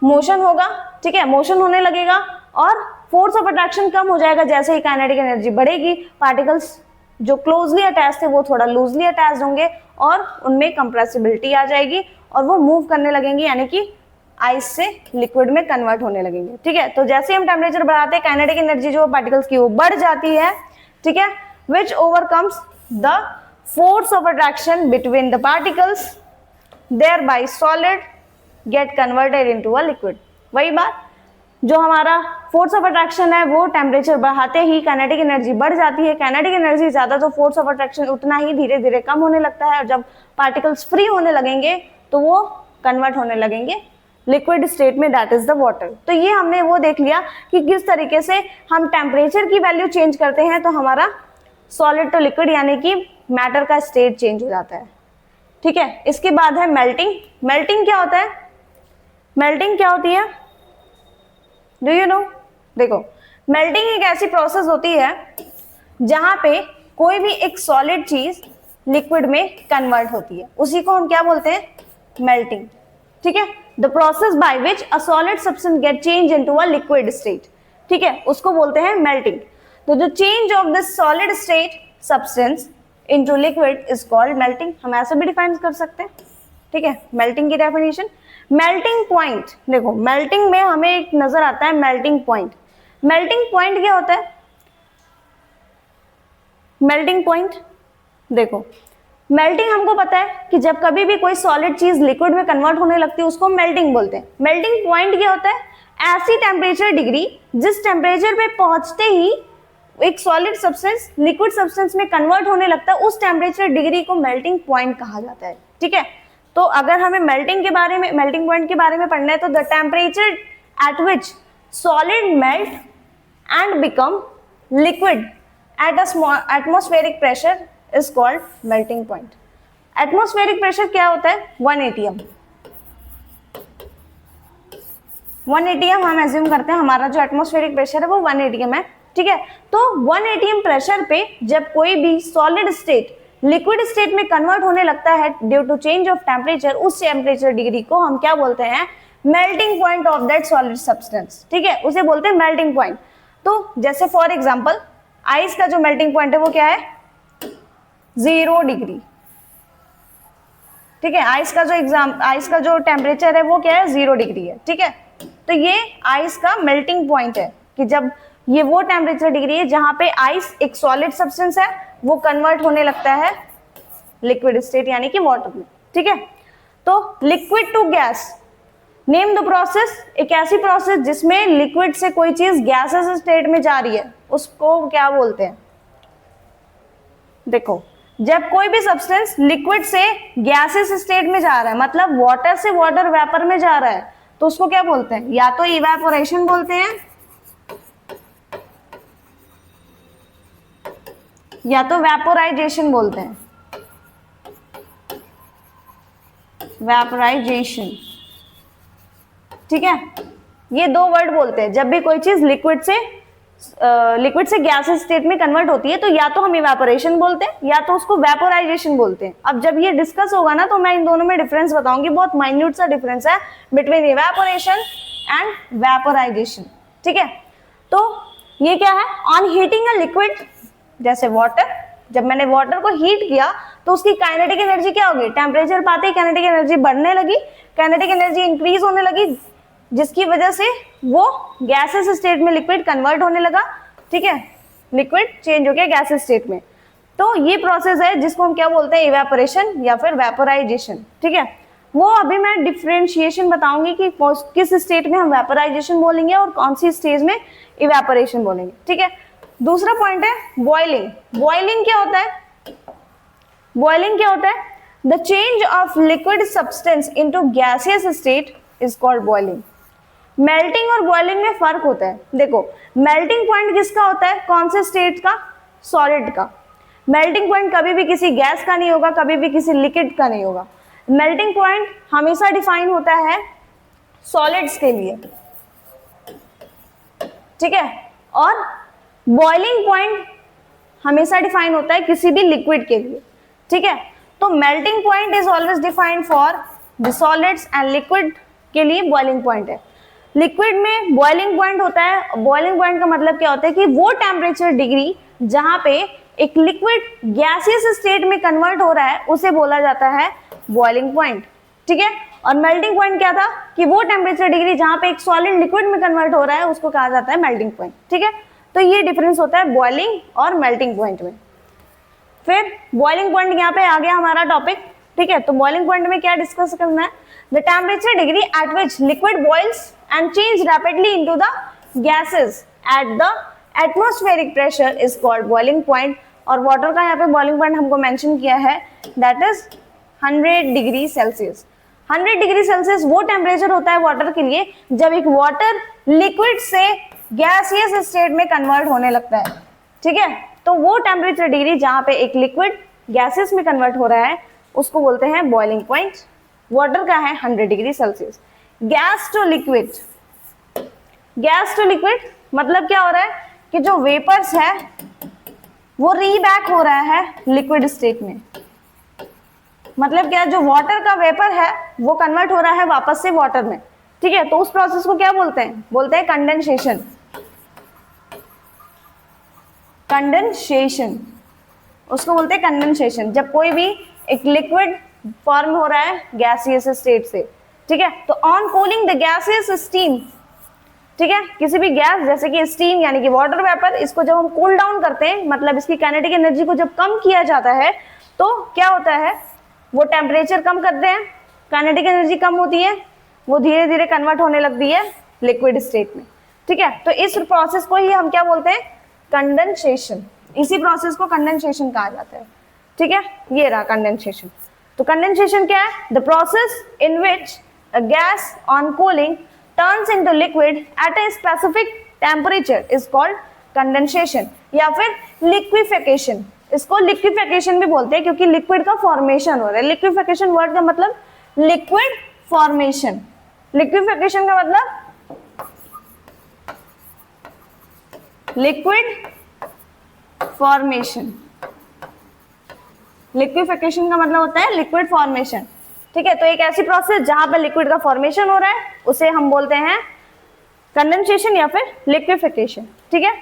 मोशन होगा, ठीक है, मोशन होने लगेगा और फोर्स ऑफ अट्रैक्शन कम हो जाएगा। जैसे ही काइनेटिक एनर्जी बढ़ेगी, पार्टिकल्स जो क्लोजली अटैच थे वो थोड़ा लूजली अटैच होंगे और उनमें कंप्रेसिबिलिटी आ जाएगी और वो मूव करने लगेंगे, यानी कि आइस से लिक्विड में कन्वर्ट होने लगेंगे, ठीक है। तो जैसे ही हम टेम्परेचर बढ़ाते हैं, काइनेटिक एनर्जी जो पार्टिकल्स की वो बढ़ जाती है, ठीक है, which overcomes the force of attraction between the particles, thereby solid get converted into a liquid. वही बात, जो हमारा फोर्स ऑफ अट्रैक्शन है वो टेम्परेचर बढ़ाते ही काइनेटिक एनर्जी बढ़ जाती है। काइनेटिक एनर्जी ज्यादा तो फोर्स ऑफ अट्रैक्शन उतना ही धीरे धीरे कम होने लगता है, और जब पार्टिकल्स फ्री होने लगेंगे तो वो कन्वर्ट होने लगेंगे लिक्विड स्टेट में, दैट इज द वाटर। तो ये हमने वो देख लिया कि किस तरीके से हम टेम्परेचर की वैल्यू चेंज करते हैं तो हमारा सॉलिड टू लिक्विड यानी कि मैटर का स्टेट चेंज हो जाता है, ठीक है। इसके बाद है मेल्टिंग। मेल्टिंग क्या होता है? मेल्टिंग क्या होती है? Do you know? देखो, मेल्टिंग एक ऐसी प्रोसेस होती है जहां पे कोई भी एक सॉलिड चीज लिक्विड में कन्वर्ट होती है, उसी को हम क्या बोलते हैं? मेल्टिंग, ठीक है। The process by which a solid substance get change into a liquid state, ठीक है, उसको बोलते हैं मेल्टिंग। तो जो change of this solid state substance into liquid is called melting. हम ऐसे भी डिफाइन कर सकते हैं, ठीक है, मेल्टिंग की डेफिनेशन। मेल्टिंग पॉइंट, देखो मेल्टिंग में हमें एक नजर आता है मेल्टिंग पॉइंट। मेल्टिंग पॉइंट क्या होता है? मेल्टिंग पॉइंट, देखो मेल्टिंग हमको पता है कि जब कभी भी कोई सॉलिड चीज लिक्विड में कन्वर्ट होने लगती है उसको मेल्टिंग बोलते हैं। मेल्टिंग पॉइंट क्या होता है? ऐसी टेम्परेचर डिग्री जिस टेम्परेचर पे पहुंचते ही एक सॉलिड सब्सटेंस लिक्विड सब्सटेंस में कन्वर्ट होने लगता है, उस टेम्परेचर डिग्री को मेल्टिंग पॉइंट कहा जाता है, ठीक है। तो अगर हमें मेल्टिंग के बारे में, मेल्टिंग पॉइंट के बारे में पढ़ना है तो the temperature at which solid melt and become liquid at a small atmospheric pressure is called melting point. Atmospheric pressure क्या होता है? 1 atm. 1 atm हम एज्यूम करते हैं हमारा जो एटमॉस्फेरिक प्रेशर है वो 1 atm है, ठीक है। तो 1 atm प्रेशर पे जब कोई भी सॉलिड स्टेट लिक्विड स्टेट में कन्वर्ट होने लगता है due to change of temperature, उस टेम्परेचर डिग्री को हम क्या बोलते हैं? Melting point of that solid substance, ठीक है, उसे बोलते हैं मेल्टिंग पॉइंट। तो जैसे फॉर एग्जांपल आइस का जो मेल्टिंग पॉइंट है वो क्या है? 0 डिग्री, ठीक है। आइस का जो टेम्परेचर है वो क्या है? 0 डिग्री है, ठीक है। तो ये आइस का मेल्टिंग पॉइंट है कि जब ये वो टेम्परेचर डिग्री है जहां पे आइस एक सॉलिड सब्सटेंस है वो कन्वर्ट होने लगता है लिक्विड स्टेट यानी कि वाटर में, ठीक है। तो liquid to gas, name the process, एक ऐसी प्रोसेस जिसमें लिक्विड से कोई चीज गैसेस स्टेट में जा रही है उसको क्या बोलते हैं? देखो, जब कोई भी सब्सटेंस लिक्विड से गैसेस स्टेट में जा रहा है, मतलब वाटर से वाटर वेपर में जा रहा है, तो उसको क्या बोलते हैं? या तो इवेपोरेशन बोलते हैं या तो वेपोराइजेशन बोलते हैं। वेपोराइजेशन, ठीक है। ये 2 वर्ड बोलते हैं जब भी कोई चीज लिक्विड से गैसेस स्टेट में कन्वर्ट होती है, तो या तो हम इवेपोरेशन बोलते हैं या तो उसको वेपोराइजेशन बोलते हैं। अब जब ये डिस्कस होगा ना तो मैं इन दोनों में डिफरेंस बताऊंगी, बहुत माइन्यूट सा डिफरेंस है बिटवीन इवेपोरेशन एंड वेपोराइजेशन, ठीक है। तो ये क्या है? ऑन हीटिंग अ लिक्विड, जैसे वाटर, जब मैंने वाटर को हीट किया तो उसकी काइनेटिक एनर्जी क्या होगी? टेम्परेचर पाते ही काइनेटिक एनर्जी बढ़ने लगी, काइनेटिक एनर्जी इंक्रीज होने लगी, जिसकी वजह से वो गैसेस स्टेट में लिक्विड कन्वर्ट होने लगा, ठीक है। लिक्विड चेंज हो गया गैसेस स्टेट में। तो ये प्रोसेस है जिसको हम क्या बोलते हैं? इवेपोरेशन या फिर वेपोराइजेशन, ठीक है। वो अभी मैं डिफरेंशिएशन बताऊंगी कि किस स्टेट में हम वेपोराइजेशन बोलेंगे और कौन सी स्टेज में इवेपोरेशन बोलेंगे, ठीक है। दूसरा पॉइंट है बॉइलिंग। बॉइलिंग क्या होता है? बॉइलिंग क्या होता है? The change of liquid substance into gaseous state is called boiling. Melting और बॉइलिंग में फर्क होता है। देखो, मेल्टिंग पॉइंट किसका होता है? कौन से स्टेट का? सॉलिड का। मेल्टिंग पॉइंट कभी भी किसी गैस का नहीं होगा, कभी भी किसी लिक्विड का नहीं होगा। मेल्टिंग पॉइंट हमेशा डिफाइन होता है सॉलिड्स के लिए, ठीक है, और बॉइलिंग पॉइंट हमेशा डिफाइन होता है किसी भी लिक्विड के लिए, ठीक है। तो melting point is always defined for the solids and liquid के लिए बॉइलिंग पॉइंट है। लिक्विड में बॉइलिंग पॉइंट होता है। बॉइलिंग पॉइंट का मतलब क्या होता है कि वो टेम्परेचर डिग्री जहां पे एक लिक्विड गैसियस स्टेट में कन्वर्ट हो रहा है उसे बोला जाता है बॉइलिंग पॉइंट, ठीक है। और मेल्टिंग पॉइंट क्या था कि वो टेम्परेचर डिग्री जहां पे एक सॉलिड लिक्विड में कन्वर्ट हो रहा है उसको कहा जाता है मेल्टिंग पॉइंट, ठीक है। तो ये डिफरेंस होता है बॉइलिंग और मेल्टिंग पॉइंट में। फिर बॉइलिंग पॉइंट यहाँ पे आ गया हमारा टॉपिक, ठीक है। तो बॉइलिंग पॉइंट में क्या डिस्कस करना है? The temperature degree at which liquid boils and change rapidly into the gases at the atmospheric pressure is called boiling point. और वाटर का यहाँ पे बॉइलिंग पॉइंट हमको मेंशन किया है, that is 100 degree Celsius. 100 degree Celsius वो temperature होता है वाटर के लिए जब एक वाटर लिक्विड से गैसियस स्टेट में कन्वर्ट होने लगता है, ठीक है। तो वो टेम्परेचर डिग्री जहां पे एक लिक्विड गैसेस में कन्वर्ट हो रहा है उसको बोलते हैं बॉइलिंग पॉइंट। वाटर का है 100 degree Celsius. Gas to liquid, gas to liquid मतलब क्या हो रहा है कि जो वेपर्स है वो रीबैक हो रहा है लिक्विड स्टेट में। मतलब क्या, जो वाटर का वेपर है वो कन्वर्ट हो रहा है वापस से वाटर में, ठीक है। तो उस प्रोसेस को क्या बोलते हैं? बोलते हैं कंडेंसेशन। कंडेंसेशन, उसको बोलते हैं कंडेंसेशन। जब कोई भी एक लिक्विड फॉर्म हो रहा है गैसियस स्टेट से, ठीक है। तो on cooling the gaseous steam, ठीक है, किसी भी गैस जैसे कि स्टीम यानी कि वाटर वेपर, इसको जब हम कूल डाउन करते हैं, मतलब इसकी काइनेटिक एनर्जी को जब कम किया जाता है तो क्या होता है? वो टेम्परेचर कम करते हैं, काइनेटिक एनर्जी कम होती है, वो धीरे धीरे कन्वर्ट होने लगती है लिक्विड स्टेट में, ठीक है। तो इस प्रोसेस को ही हम क्या बोलते हैं? कंडेंसेशन। इसी प्रोसेस को कंडेंसेशन कहा जाता है, ठीक है। ये रहा कंडेंसेशन। तो कंडेंसेशन क्या है? The process in which a gas on cooling turns into liquid at a specific temperature is called condensation या फिर लिक्विफिकेशन। इसको लिक्विफिकेशन भी बोलते हैं क्योंकि लिक्विड का फॉर्मेशन हो रहा है। लिक्विफिकेशन वर्ड का मतलब लिक्विड फॉर्मेशन। लिक्विफिकेशन का मतलब लिक्विड फॉर्मेशन। लिक्विफिकेशन का मतलब होता है लिक्विड फॉर्मेशन। ठीक है, तो एक ऐसी प्रोसेस जहां पर लिक्विड का फॉर्मेशन हो रहा है उसे हम बोलते हैं कंडेंसेशन या फिर लिक्विफिकेशन। ठीक है,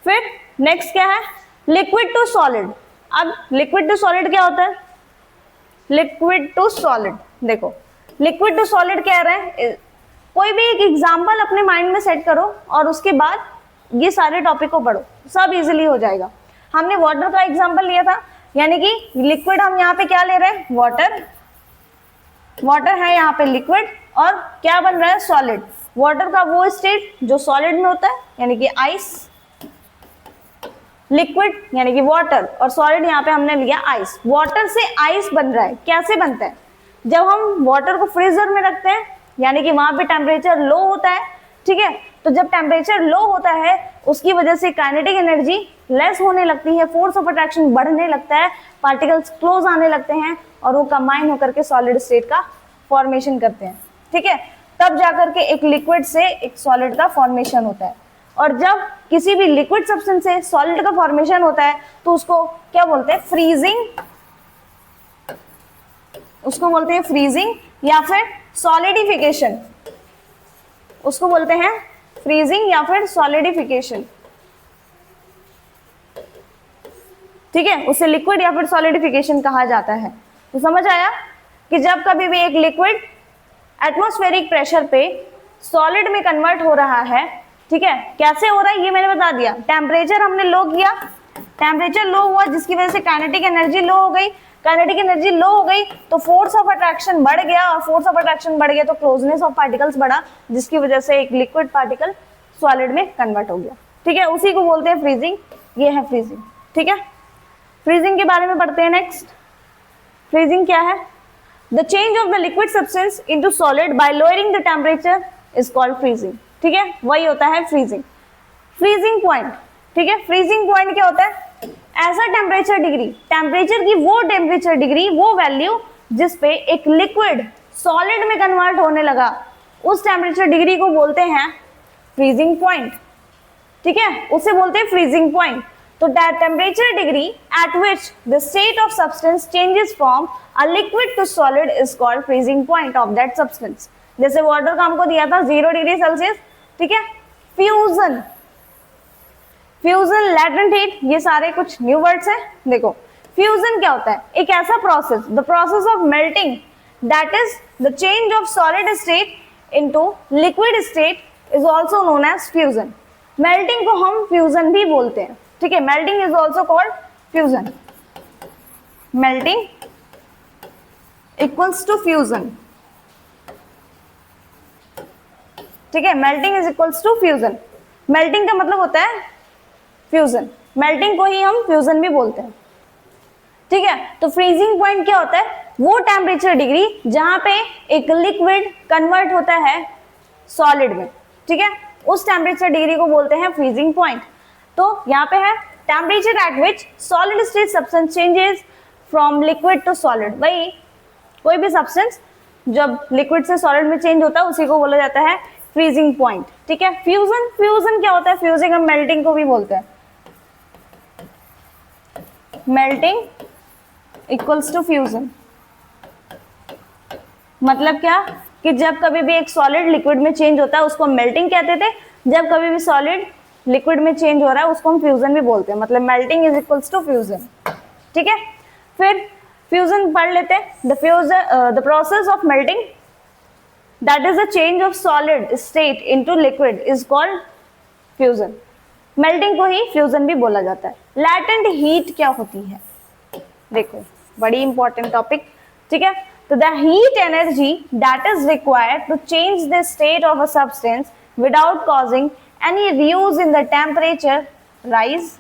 फिर नेक्स्ट क्या है, लिक्विड टू सॉलिड। अब लिक्विड टू सॉलिड क्या होता है? लिक्विड टू सॉलिड, देखो लिक्विड टू सॉलिड क्या रहा है, कोई भी एक एग्जांपल अपने माइंड में सेट करो और उसके बाद ये सारे टॉपिक को पढ़ो, सब इजीली हो जाएगा। हमने वाटर का एग्जांपल लिया था, यानी कि लिक्विड हम यहाँ पे क्या ले रहे हैं, वाटर। वाटर है यहाँ पे लिक्विड और क्या बन रहा है, सॉलिड। वाटर का वो स्टेट जो सॉलिड में होता है यानी कि आइस, लिक्विड यानी कि वाटर, और सॉलिड यहाँ पे हमने लिया आइस। वाटर से आइस बन रहा है, कैसे बनता है? जब हम वाटर को फ्रीजर में रखते हैं यानी कि वहां पे टेम्परेचर लो होता है। ठीक है, तो जब टेम्परेचर लो होता है उसकी वजह से काइनेटिक एनर्जी लेस होने लगती है, फोर्स ऑफ अट्रैक्शन बढ़ने लगता है, पार्टिकल्स क्लोज आने लगते हैं और वो कंबाइन होकर के सॉलिड स्टेट का फॉर्मेशन करते हैं। ठीक है, तब जाकर के एक लिक्विड से एक सॉलिड का फॉर्मेशन होता है। और जब किसी भी लिक्विड सब्सटेंस से सॉलिड का फॉर्मेशन होता है तो उसको क्या बोलते हैं, फ्रीजिंग। उसको बोलते हैं फ्रीजिंग या फिर सॉलिडिफिकेशन। उसको बोलते हैं फ्रीजिंग या फिर सॉलिडिफिकेशन। ठीक है, उसे लिक्विड या फिर सॉलिडिफिकेशन कहा जाता है। तो समझ आया कि जब कभी भी एक लिक्विड एटमॉस्फेरिक प्रेशर पे सॉलिड में कन्वर्ट हो रहा है, ठीक है, कैसे हो रहा है ये मैंने बता दिया। टेम्परेचर हमने लो किया, टेम्परेचर लो हुआ जिसकी वजह से काइनेटिक एनर्जी लो हो गई। काइनेटिक एनर्जी लो हो गई तो फोर्स ऑफ अट्रैक्शन बढ़ गया, और फोर्स ऑफ अट्रैक्शन बढ़ गया तो क्लोजनेस ऑफ पार्टिकल्स बढ़ा, जिसकी वजह से एक लिक्विड पार्टिकल सॉलिड में कन्वर्ट हो गया। ठीक है, उसी को बोलते हैं फ्रीजिंग। ये है फ्रीजिंग। ठीक है, फ्रीजिंग के बारे में पढ़ते हैं नेक्स्ट। फ्रीजिंग क्या है? The change of the liquid substance into solid bye lowering the temperature is called freezing. ठीक है, वही होता है फ्रीजिंग। फ्रीजिंग पॉइंट, ठीक है, फ्रीजिंग पॉइंट क्या होता है? ऐसा टेम्परेचर डिग्री, टेम्परेचर की वो टेम्परेचर डिग्री, वो वैल्यू जिस पे एक लिक्विड सॉलिड में कन्वर्ट होने लगा, उस टेम्परेचर डिग्री को बोलते हैं फ्रीजिंग पॉइंट। ठीक है, उसे बोलते हैं फ्रीजिंग पॉइंट। तो that temperature degree at which the state of substance changes from a liquid to solid is called freezing point of that substance. जैसे वाटर का हमको दिया था 0 डिग्री सेल्सियस। ठीक है, फ्यूजन, फ्यूजन, लैटेंट हीट, ये सारे कुछ न्यू वर्ड्स हैं। देखो फ्यूजन क्या होता है? एक ऐसा process, the process of melting that is the change of solid state into liquid state is also known as fusion. Melting को हम फ्यूजन भी बोलते हैं। ठीक है, melting is also called fusion. Melting equals to fusion. ठीक है, melting is equals to fusion. Melting का मतलब होता है फ्यूजन, मेल्टिंग को ही हम फ्यूजन भी बोलते हैं। ठीक है, तो फ्रीजिंग पॉइंट क्या होता है? वो टेम्परेचर डिग्री जहां पे एक लिक्विड कन्वर्ट होता है सॉलिड में। ठीक है, उस टेम्परेचर डिग्री को बोलते हैं फ्रीजिंग पॉइंट। तो यहाँ पे है temperature at which solid state substance changes from liquid to solid. वही कोई भी सब्सटेंस जब लिक्विड से सॉलिड में चेंज होता है उसी को बोला जाता है फ्रीजिंग पॉइंट। ठीक है, फ्यूजन, फ्यूजन क्या होता है? फ्यूजिंग हम मेल्टिंग को भी बोलते हैं। Melting equals to fusion. मतलब क्या कि जब कभी भी एक सॉलिड लिक्विड में चेंज होता है उसको हम मेल्टिंग कहते थे, जब कभी भी सॉलिड लिक्विड में चेंज हो रहा है उसको हम फ्यूजन भी बोलते हैं। मतलब melting is equals to fusion. ठीक है, फिर फ्यूजन पढ़ लेते हैं। The process of melting that is a change of solid state into liquid is called fusion। Melting को ही फ्यूजन भी बोला जाता है। लैटेंट हीट क्या होती है? देखो बड़ी इंपॉर्टेंट टॉपिक। ठीक है, तो the heat energy that is required to change the state of a substance without causing any reuse in the temperature rise,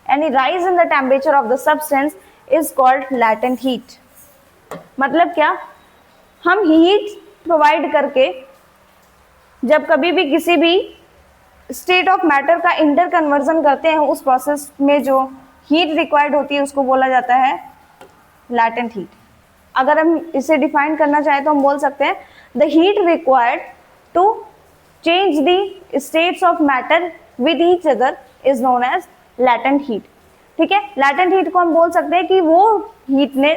any rise in the temperature of the substance is called latent heat. मतलब क्या? हम heat provide करके जब कभी भी किसी भी state of matter का इंटर कन्वर्जन करते हैं, उस प्रोसेस में जो हीट रिक्वायर्ड होती है उसको बोला जाता है लैटेंट हीट। अगर हम इसे डिफाइन करना चाहें तो हम बोल सकते हैं the heat required to change the states of matter with each other is known as latent heat. ठीक है, लैटेंट हीट को हम बोल सकते हैं कि वो हीट ने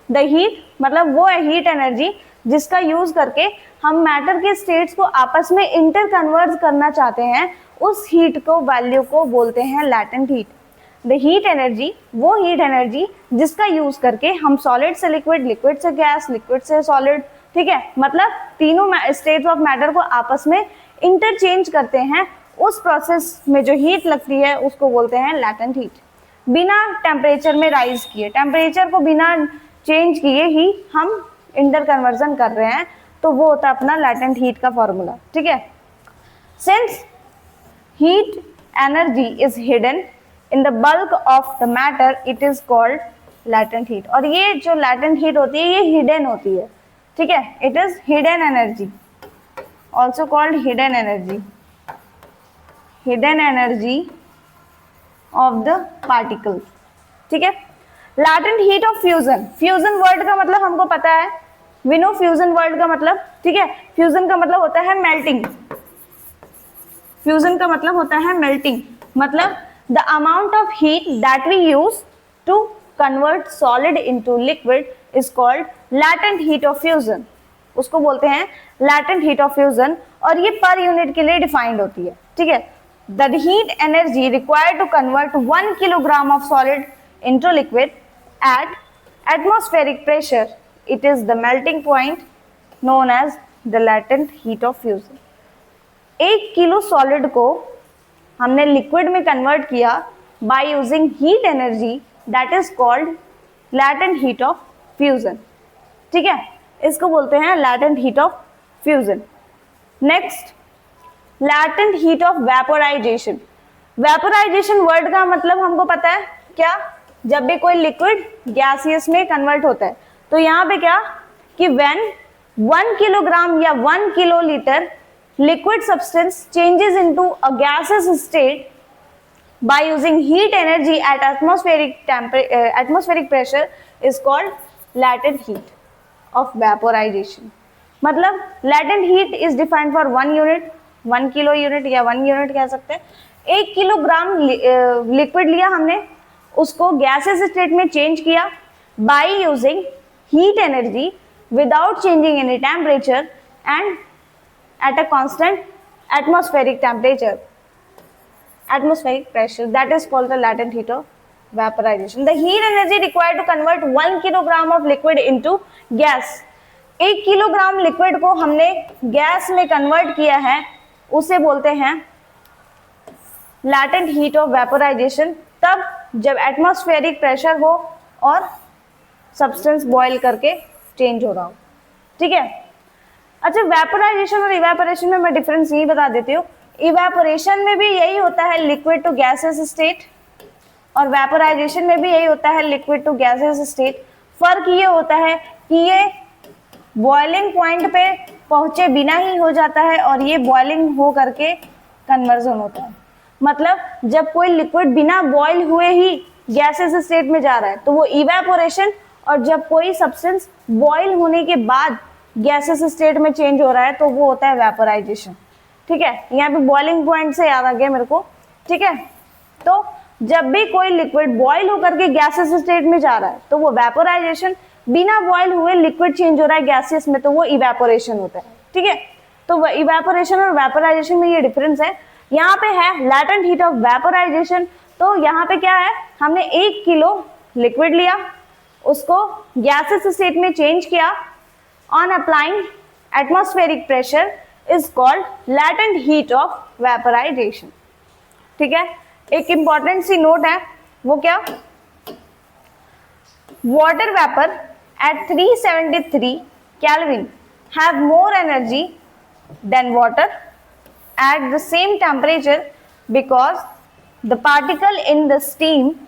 द हीट मतलब वो है हीट एनर्जी जिसका यूज करके हम मैटर के स्टेट्स को आपस में इंटर कन्वर्ट करना चाहते हैं, उस हीट को वैल्यू को बोलते हैं latent heat. The heat energy वो हीट एनर्जी जिसका यूज करके हम सॉलिड से लिक्विड, लिक्विड से गैस, लिक्विड से सॉलिड, ठीक है, मतलब तीनों स्टेट्स ऑफ मैटर को आपस में इंटरचेंज करते हैं, उस प्रोसेस में जो हीट लगती है उसको बोलते हैं लैटेंट हीट। बिना टेम्परेचर में राइज किए, टेम्परेचर को बिना चेंज किए ही हम इंटर कन्वर्जन कर रहे हैं, तो वो होता है अपना लैटेंट हीट का फॉर्मूला। ठीक है, since heat energy is hidden in the bulk of the matter it is called latent heat. और ये जो लैटेंट हीट होती है ये हिडन होती है। ठीक है, it is hidden energy, also called hidden energy, hidden energy of the particle. ठीक है, latent heat of fusion, fusion word का मतलब हमको पता है, वी नो फ्यूजन वर्ड का मतलब। ठीक है, फ्यूजन का मतलब होता है मेल्टिंग, फ्यूजन का मतलब होता है मेल्टिंग, मतलब the amount of heat that we use to convert solid into liquid is called latent heat of fusion, उसको बोलते हैं लैटेंट हीट ऑफ फ्यूजन, और ये पर यूनिट के लिए डिफाइंड होती है। ठीक है, the heat energy required to convert 1 kilogram of solid into liquid at atmospheric pressure, it is the melting point known as the latent heat of fusion। 1 kilo solid को हमने liquid में convert किया by using heat energy that is called latent heat of fusion. ठीक है, इसको बोलते हैं latent heat of fusion. Next, latent heat of vaporisation. Vaporisation word का मतलब हमको पता है क्या, जब भी कोई लिक्विड गैसियस में कन्वर्ट होता है, तो यहाँ पे क्या कि व्हेन 1 किलोग्राम या 1 kilo litre liquid substance changes into a gaseous state by using heat energy at atmospheric pressure is called latent heat of vaporisation. मतलब latent heat is defined for 1 unit, 1 kilo unit या 1 unit कह सकते हैं। 1 kilogram liquid लिया हमने, उसको gases state में change किया by using heat energy without changing any temperature and at a constant atmospheric temperature, atmospheric pressure, that is called the latent heat of vaporisation. The heat energy required to convert 1 kilogram of liquid into gas, 1 kilogram liquid को हमने gas में convert किया है, उसे बोलते हैं latent heat of vaporisation. तब जब एटमॉस्फेरिक प्रेशर हो और सब्सटेंस बॉयल करके चेंज हो रहा हो। ठीक है, अच्छा, वेपोराइजेशन और इवेपोरेशन में मैं डिफरेंस यही बता देती हूँ। इवेपोरेशन में भी यही होता है लिक्विड टू गैसेस स्टेट, और वेपोराइजेशन में भी यही होता है लिक्विड टू गैसेस स्टेट। फर्क ये होता है कि ये बॉइलिंग पॉइंट पे पहुंचे बिना ही हो जाता है, और ये बॉइलिंग हो करके कन्वर्जन होता है। मतलब जब कोई लिक्विड बिना बॉयल हुए ही गैसेस स्टेट में जा रहा है तो वो इवेपोरेशन, और जब कोई सब्सटेंस बॉयल होने के बाद गैसेस स्टेट में चेंज हो रहा है तो वो होता है वेपोराइजेशन। ठीक है, यहाँ पे बॉइलिंग पॉइंट से याद आ गया मेरे को। ठीक है, तो जब भी कोई लिक्विड बॉयल होकर के गैसेस स्टेट में जा रहा है तो वो वेपोराइजेशन, बिना बॉयल हुए लिक्विड चेंज हो रहा है गैसेस में तो वो इवेपोरेशन होता है। ठीक है, तो इवेपोरेशन और वेपोराइजेशन में ये डिफरेंस है। यहाँ पे है लैटेंट हीट ऑफ वेपोराइजेशन, तो यहाँ पे क्या है, हमने 1 किलो लिक्विड लिया, उसको गैसेस स्टेट में चेंज किया, on applying atmospheric pressure is called latent heat of vaporisation. ठीक है, एक इंपॉर्टेंट सी नोट है, वो क्या, water vapour eight 373 Kelvin have more energy than water at the same temperature because the particle in the steam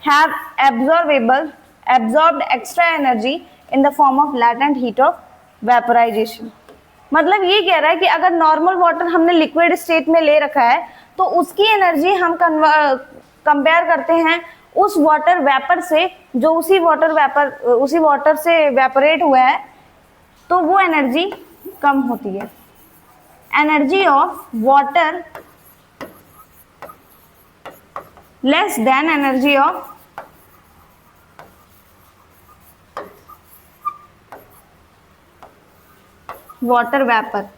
have absorbed extra energy in the form of latent heat of vaporization. मतलब ये कह रहा है कि अगर normal water हमने liquid state में ले रखा है तो उसकी एनर्जी हम कंपेयर करते हैं उस वाटर वेपर से जो उसी वाटर से वेपोरेट हुआ है, तो वो एनर्जी कम होती है। Energy of water less than energy of water vapour.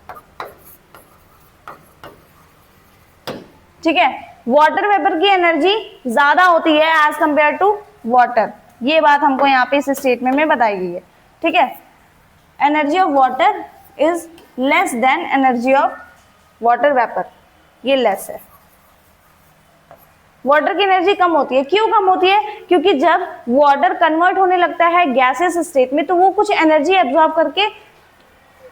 ठीक है, वाटर वेपर की एनर्जी ज्यादा होती है एज कंपेयर टू वाटर, ये बात हमको यहाँ पे इस स्टेटमेंट में बताई गई है। ठीक है, energy of water is less than energy of water vapour, ये लेस है। वाटर की एनर्जी कम होती है, क्यों कम होती है? क्योंकि जब वाटर कन्वर्ट होने लगता है गैसेस स्टेट में तो वो कुछ एनर्जी एब्जॉर्ब करके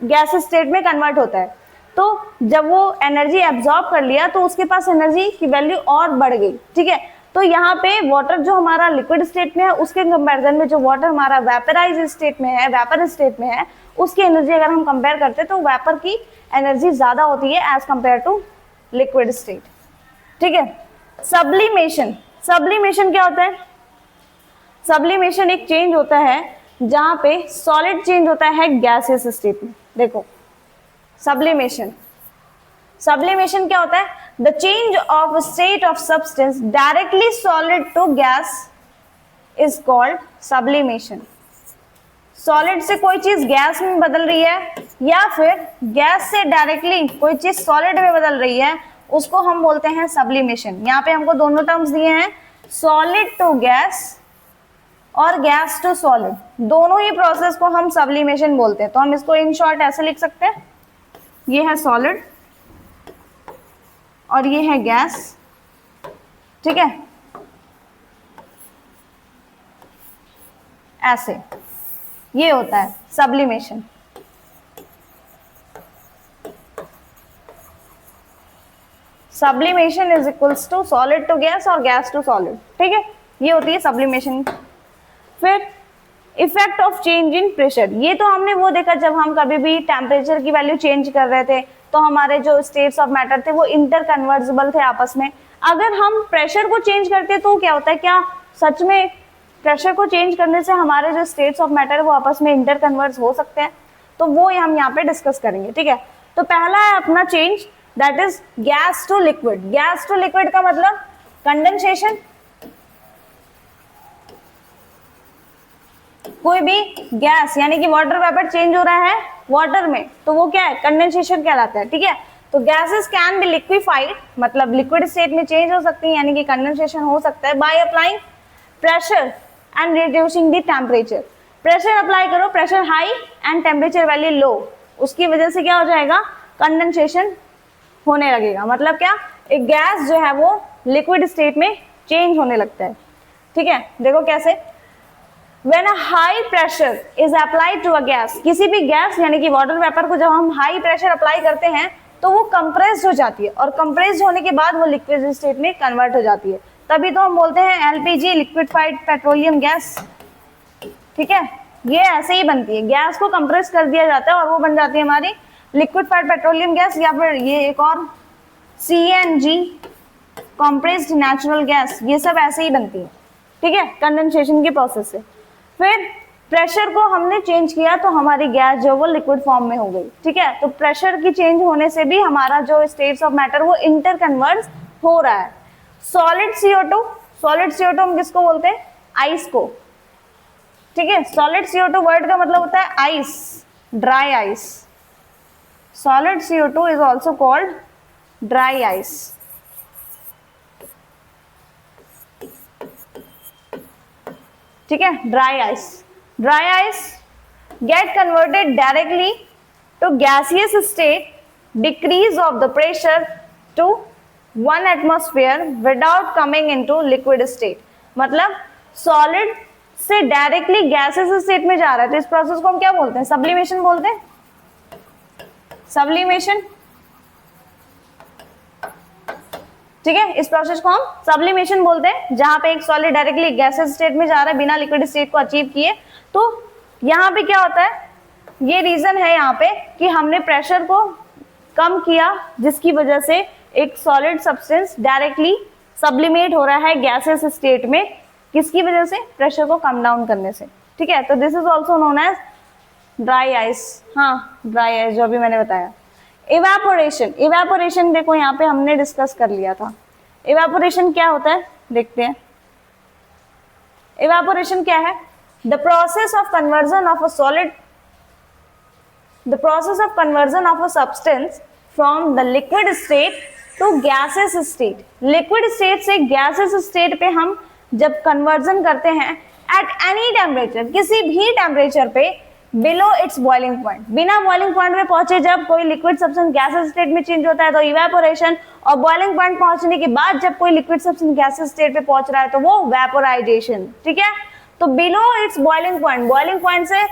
गैस स्टेट में कन्वर्ट होता है। तो जब वो एनर्जी एब्जॉर्ब कर लिया तो उसके पास एनर्जी की वैल्यू और बढ़ गई। ठीक है, तो यहाँ पे वाटर जो हमारा लिक्विड स्टेट में है उसके कंपैरिजन में जो वाटर हमारा वेपराइज स्टेट में है, वेपर स्टेट में है, उसकी एनर्जी अगर हम कंपेयर करते हैं तो वेपर की एनर्जी ज्यादा होती है as compare to liquid state. ठीक है, सब्लिमेशन, सब्लिमेशन क्या होता है? सब्लिमेशन एक चेंज होता है जहां पे सॉलिड चेंज होता है गैसियस स्टेट में। देखो सब्लिमेशन, सब्लिमेशन क्या होता है? The change of state of substance directly solid to gas is called sublimation. Solid से कोई चीज गैस में बदल रही है या फिर गैस से डायरेक्टली कोई चीज सॉलिड में बदल रही है, उसको हम बोलते हैं सब्लिमेशन। यहाँ पे हमको दोनों टर्म्स दिए हैं, सॉलिड टू गैस और गैस टू सॉलिड, दोनों ही प्रोसेस को हम सब्लिमेशन बोलते हैं। तो हम इसको इन शॉर्ट ऐसे लिख सकते हैं, ये है सॉलिड और ये है गैस। ठीक है, ऐसे ये होता है sublimation. Sublimation is equals to solid to gas और गैस टू सॉलिड। ठीक है, ये होती है सब्लिमेशन। फिर effect of change in pressure, ये तो हमने वो देखा जब हम कभी भी टेम्परेचर की वैल्यू चेंज कर रहे थे तो हमारे जो स्टेट्स ऑफ मैटर थे वो इंटर कन्वर्जिबल थे आपस में। अगर हम प्रेशर को चेंज करते तो क्या होता है, क्या सच में प्रेशर को चेंज करने से हमारे जो स्टेट्स ऑफ मैटर है वो आपस में इंटर कन्वर्ज हो सकते हैं? तो वो हम यहाँ पे डिस्कस करेंगे। ठीक है, तो पहला है अपना change, that is gas to liquid. Gas to liquid का मतलब कंडेंसेशन। कोई भी गैस यानी कि वाटर वेपर चेंज हो रहा है वाटर में तो वो क्या है? कंडेंसेशन कहलाता है। ठीक है, तो गैसेस कैन बी लिक्विफाइड, मतलब लिक्विड स्टेट में चेंज हो सकती है यानी कि कंडेंसेशन हो सकता है by applying pressure and reducing the temperature. Pressure apply करो, pressure high and temperature value low, उसकी वजह से क्या हो जाएगा? कंडेंसेशन होने लगेगा। मतलब क्या? एक गैस जो है वो लिक्विड स्टेट में चेंज होने लगता है। ठीक है, देखो कैसे। When a high pressure is applied to a gas, किसी भी गैस यानी कि वाटर वेपर को जब हम हाई प्रेशर अप्लाई करते हैं तो वो कंप्रेस्ड हो जाती है और कंप्रेस्ड होने के बाद वो लिक्विड स्टेट में कन्वर्ट हो जाती है। तभी तो हम बोलते हैं एलपीजी, लिक्विफाइड पेट्रोलियम गैस। ठीक है, ये ऐसे ही बनती है, गैस को कंप्रेस कर दिया जाता है और वो बन जाती है हमारी लिक्विफाइड पेट्रोलियम गैस, या फिर ये एक और सीएनजी, कंप्रेस्ड नेचुरल गैस, ये सब ऐसे ही बनती है। ठीक है, कंडेंसेशन की प्रोसेस से। फिर प्रेशर को हमने चेंज किया तो हमारी गैस जो वो लिक्विड फॉर्म में हो गई। ठीक है, तो प्रेशर की चेंज होने से भी हमारा जो स्टेट्स ऑफ मैटर वो इंटर कन्वर्ज हो रहा है। सॉलिड CO2, सॉलिड CO2 हम किसको बोलते हैं? आइस को। ठीक है, सॉलिड CO2 वर्ड का मतलब होता है ice, dry ice. Solid CO2 is also called dry ice. ठीक है, dry ice. Dry ice get converted directly to gaseous state, decrease of the pressure to 1 atmosphere without coming into liquid state. मतलब solid से directly gaseous state में जा रहा है, तो इस प्रोसेस को हम क्या बोलते हैं? सब्लिमेशन बोलते हैं। सब्लिमेशन। ठीक है, इस प्रोसेस को हम सब्लिमेशन बोलते हैं, जहां पे एक सॉलिड डायरेक्टली गैसेस स्टेट में जा रहा है बिना लिक्विड स्टेट को अचीव किए। तो यहाँ पे क्या होता है? ये रीजन है यहाँ पे कि हमने प्रेशर को कम किया, जिसकी वजह से एक सॉलिड सब्सटेंस डायरेक्टली सब्लिमेट हो रहा है गैसेस स्टेट में, किसकी वजह से, प्रेशर को कम डाउन करने से। ठीक है, तो this is also known as dry ice. हाँ, ड्राई आइस जो अभी मैंने बताया। इवेपोरेशन, इवेपोरेशन देखो यहाँ पे हमने डिस्कस कर लिया था। इवेपोरेशन क्या होता है देखते हैं। इवेपोरेशन क्या है? The process of conversion of a solid, the process of conversion of a substance from the liquid state to gases state. Liquid state से गैसेस स्टेट पे हम जब कन्वर्जन करते हैं एट एनी टेम्परेचर, किसी भी टेम्परेचर पे, बिलो इट्स बॉइलिंग पॉइंट, बिना बॉइलिंग पॉइंट में पहुंचे जब कोई लिक्विड सब्सटेंस गैसेस स्टेट में चेंज होता है तो इवेपोरेशन, और बॉइलिंग पॉइंट पहुंचने के बाद जब कोई लिक्विड सब्सटेंस गैसेस स्टेट पे पहुंच रहा है तो वो वेपोराइजेशन। ठीक है, तो below it's boiling point, boiling point से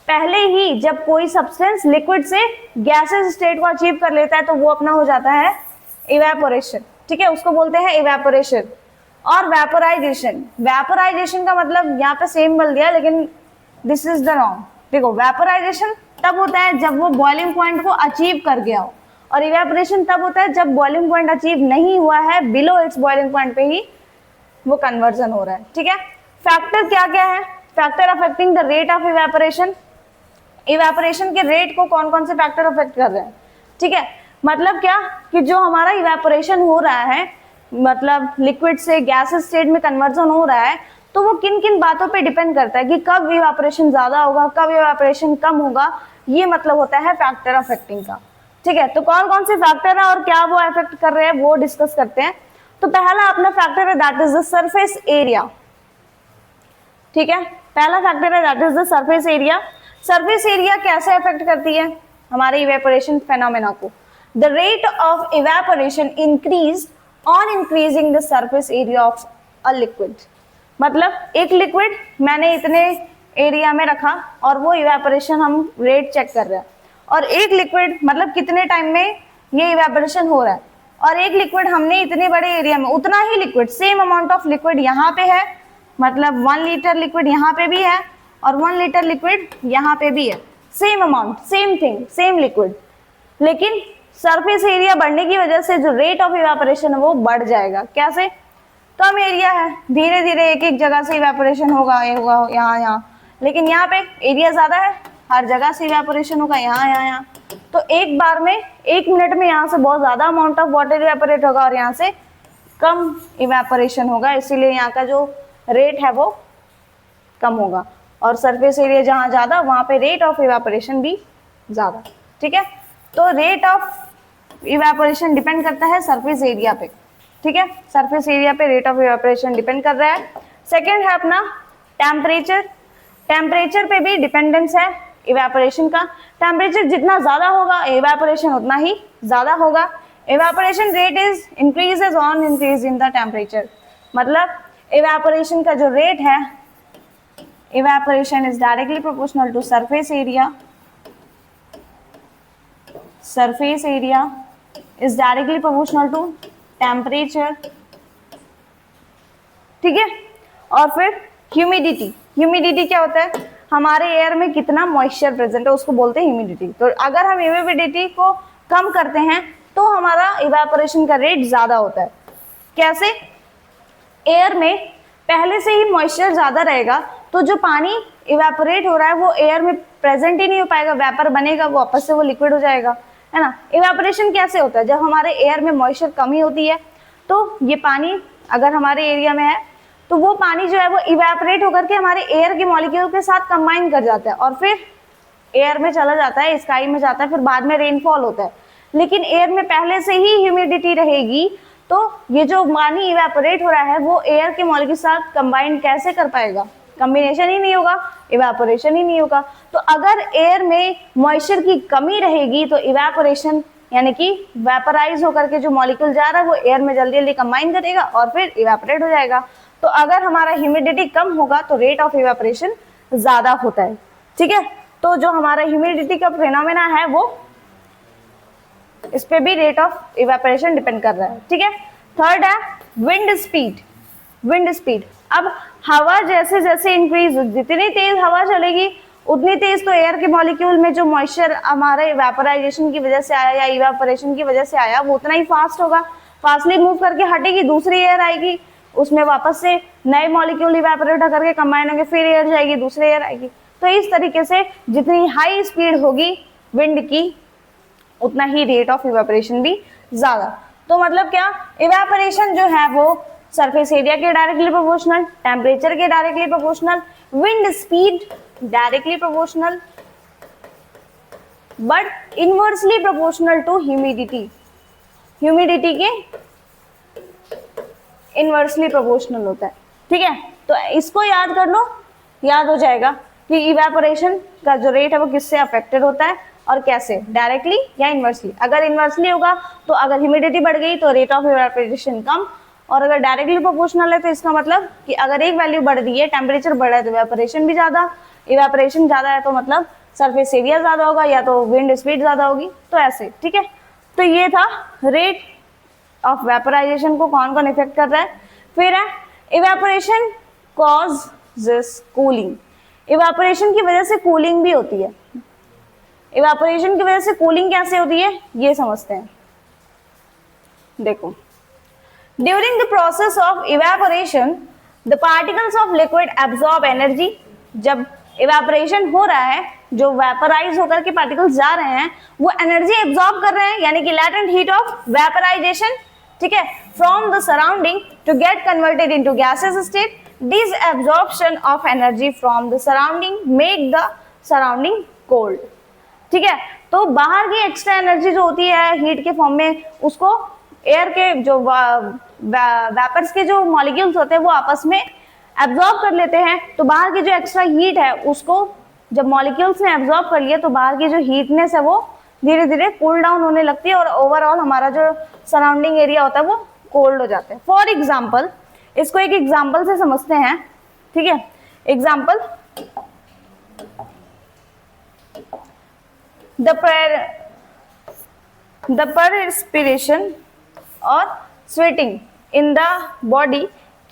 पहले ही जब कोई सब्सटेंस लिक्विड से गैसेस स्टेट को अचीव कर लेता है तो वो अपना हो जाता है इवेपोरेशन। ठीक है, उसको बोलते हैं इवेपोरेशन। और वेपोराइजेशन, वेपोराइजेशन का मतलब यहाँ पे सेम बोल दिया लेकिन दिस इज द रॉन्ग। देखो, वेपोराइजेशन तब होता है जब वो बॉइलिंग पॉइंट को अचीव कर गया हो, और इवेपोरेशन तब होता है जब बॉइलिंग पॉइंट अचीव नहीं हुआ है, बिलो इट्स बॉइलिंग पॉइंट पे ही वो कन्वर्जन हो रहा है। ठीक है, फैक्टर क्या क्या है? Factor affecting the rate of evaporation, evaporation के रेट को कौन कौन से फैक्टर अफेक्ट कर रहे हैं? ठीक है, मतलब क्या कि जो हमारा इवेपोरेशन हो रहा है, मतलब लिक्विड से गैसेस स्टेट में कन्वर्जन हो रहा है, तो वो किन किन बातों पे डिपेंड करता है कि कब इवेपोरेशन ज्यादा होगा, कब इवेपोरेशन कम होगा, ये मतलब होता है फैक्टर अफेक्टिंग का। ठीक है, तो कौन कौन से फैक्टर है और क्या वो अफेक्ट कर रहे हैं वो डिस्कस करते हैं। तो पहला अपना फैक्टर है that is the surface area. ठीक है, पहला फैक्टर है that is the surface area. Surface area कैसे अफेक्ट करती है हमारे इवेपोरेशन फेनोमेना को? The rate of evaporation increase on increasing the surface area of a liquid. मतलब एक लिक्विड मैंने इतने एरिया में रखा और वो इवेपोरेशन हम रेट चेक कर रहे हैं, और एक लिक्विड मतलब कितने टाइम में ये इवेपोरेशन हो रहा है, और एक लिक्विड हमने इतने बड़े एरिया में, उतना ही liquid, same amount of liquid यहाँ पे है, मतलब 1 लीटर लिक्विड यहाँ पे भी है और 1 लीटर लिक्विड यहाँ पे भी है, same amount, same thing, same liquid, लेकिन सरफेस एरिया बढ़ने की वजह से जो रेट ऑफ इवेपोरेशन है वो बढ़ जाएगा। कैसे? कम एरिया है, धीरे धीरे एक एक जगह से इवेपोरेशन होगा, ये होगा यहाँ, लेकिन यहाँ पे एरिया ज्यादा है, हर जगह से इवेपोरेशन होगा, यहाँ, तो एक बार में 1 मिनट में यहाँ से बहुत ज्यादा अमाउंट ऑफ वाटर इवेपोरेट होगा और यहाँ से कम इवेपोरेशन होगा, इसीलिए यहाँ का जो रेट है वो कम होगा, और सरफेस एरिया जहाँ ज्यादा वहाँ पे रेट ऑफ इवेपोरेशन भी ज्यादा। ठीक है, तो रेट ऑफ इवेपोरेशन डिपेंड करता है सरफेस एरिया पे। ठीक है, सरफेस एरिया पे रेट ऑफ इवेपोरेशन डिपेंड कर रहा है। सेकेंड है अपना टेम्परेचर, टेम्परेचर पे भी डिपेंडेंस है इवेपोरेशन का। टेम्परेचर जितना ज्यादा होगा इवेपोरेशन उतना ही ज्यादा होगा। Evaporation rate is increases on increase in the temperature, मतलब इवेपोरेशन का जो रेट है, evaporation is directly proportional to surface area, surface area is directly proportional to temperature। ठीक है, और फिर ह्यूमिडिटी, ह्यूमिडिटी क्या होता है? हमारे एयर में कितना मॉइस्चर प्रेजेंट है उसको बोलते हैं ह्यूमिडिटी। तो अगर हम ह्यूमिडिटी को कम करते हैं तो हमारा इवेपोरेशन का रेट ज्यादा होता है। कैसे? एयर में पहले से ही मॉइस्चर ज्यादा रहेगा तो जो पानी इवेपोरेट हो रहा है वो एयर में प्रेजेंट ही नहीं हो पाएगा, वेपर बनेगा, वो वापस से वो लिक्विड हो जाएगा, है ना। इवेपोरेशन कैसे होता है? जब हमारे एयर में मॉइस्चर कमी होती है तो ये पानी अगर हमारे एरिया में है तो वो पानी जो है वो इवेपोरेट होकर के हमारे एयर के मॉलिक्यूल के साथ कंबाइन कर जाता है और फिर एयर में चला जाता है, स्काई में जाता है, फिर बाद में रेनफॉल होता है। लेकिन एयर में पहले से ही ह्यूमिडिटी रहेगी तो ये जो पानी इवेपोरेट हो रहा है वो एयर के मॉलिक्यूल के साथ कंबाइन कैसे कर पाएगा? कॉम्बिनेशन ही नहीं होगा, इवेपोरेशन ही नहीं होगा। तो अगर एयर में मॉइस्चर की कमी रहेगी तो इवेपोरेशन यानी कि वेपराइज होकर के जो मॉलिक्यूल जा रहा है वो एयर में जल्दी जल्दी कंबाइन करेगा और फिर इवेपोरेट हो जाएगा। तो अगर हमारा ह्यूमिडिटी कम होगा तो रेट ऑफ इवेपोरेशन ज्यादा होता है। ठीक है, तो जो हमारा ह्यूमिडिटी का फिनोमेना है वो इस पे भी रेट ऑफ इवेपोरेशन डिपेंड कर रहा है। ठीक है, थर्ड है विंड स्पीड। विंड स्पीड, अब हवा जैसे जैसे इंक्रीज, जितनी तेज हवा चलेगी उतनी तेज तो एयर के मॉलिक्यूल में जो मॉइस्चर हमारे वेपोराइजेशन की वजह से आया या इवेपोरेशन की वजह से आया वो उतना ही फास्ट होगा, फास्टली मूव करके हटेगी, दूसरी एयर आएगी, उसमें वापस से नए मॉलिक्यूल इवेपोरेट करके कंबाइन होंगे, फिर एयर जाएगी, दूसरी एयर आएगी। तो इस तरीके से जितनी हाई स्पीड होगी विंड की उतना ही रेट ऑफ इवेपोरेशन भी ज्यादा। तो मतलब क्या, इवेपोरेशन जो है वो सरफेस एरिया के डायरेक्टली प्रोपोर्शनल, टेम्परेचर के directly proportional, wind speed directly proportional, but inversely proportional to humidity, humidity के इनवर्सली प्रोपोर्शनल होता है। ठीक है, तो इसको याद कर लो, याद हो जाएगा कि इवेपोरेशन का जो रेट है वो किससे अफेक्टेड होता है और कैसे, डायरेक्टली या इनवर्सली। अगर इनवर्सली होगा तो अगर ह्यूमिडिटी बढ़ गई तो रेट ऑफ इवेपोरेशन कम, और अगर डायरेक्टली प्रोपोर्शनल है तो इसका मतलब कि अगर एक वैल्यू बढ़ रही है, टेम्परेचर बढ़ा है तो इवेपोरेशन भी ज्यादा, इवेपोरेशन ज्यादा है तो मतलब सरफेस एरिया ज्यादा होगा या तो विंड स्पीड ज्यादा होगी, तो ऐसे। ठीक है, तो ये था रेट ऑफ वेपोराइजेशन को कौन कौन इफेक्ट कर रहा है। फिर है इवेपोरेशन कॉजेस कूलिंग, इवेपोरेशन की वजह से कूलिंग भी होती है। इवेपोरेशन की वजह से कूलिंग कैसे होती है ये समझते हैं। देखो, during the process of evaporation the particles of liquid absorb energy, जब इवेपोरेशन हो रहा है, जो वेपोराइज होकर के पार्टिकल्स जा रहे हैं वो एनर्जी एब्जॉर्ब कर रहे हैं, यानी कि लैटेंट हीट ऑफ वेपोराइजेशन, ठीक है, from the surrounding to get converted into gases state. This absorption of energy from the surrounding make the surrounding cold. ठीक है, तो बाहर की एक्स्ट्रा एनर्जी जो होती है हीट के फॉर्म में, उसको एयर के जो वेपर्स के जो मॉलिक्यूल्स होते हैं वो आपस में एब्जॉर्ब कर लेते हैं। तो बाहर की जो एक्स्ट्रा हीट है उसको जब मॉलिक्यूल्स ने एब्जॉर्ब कर लिया तो बाहर की जो हीटनेस है वो धीरे धीरे कूल डाउन होने लगती है और ओवरऑल हमारा जो सराउंडिंग एरिया होता है वो कोल्ड हो जाता है। फॉर एग्जाम्पल, इसको एक एग्जाम्पल से समझते हैं। ठीक है, example, the perspiration or sweating in the body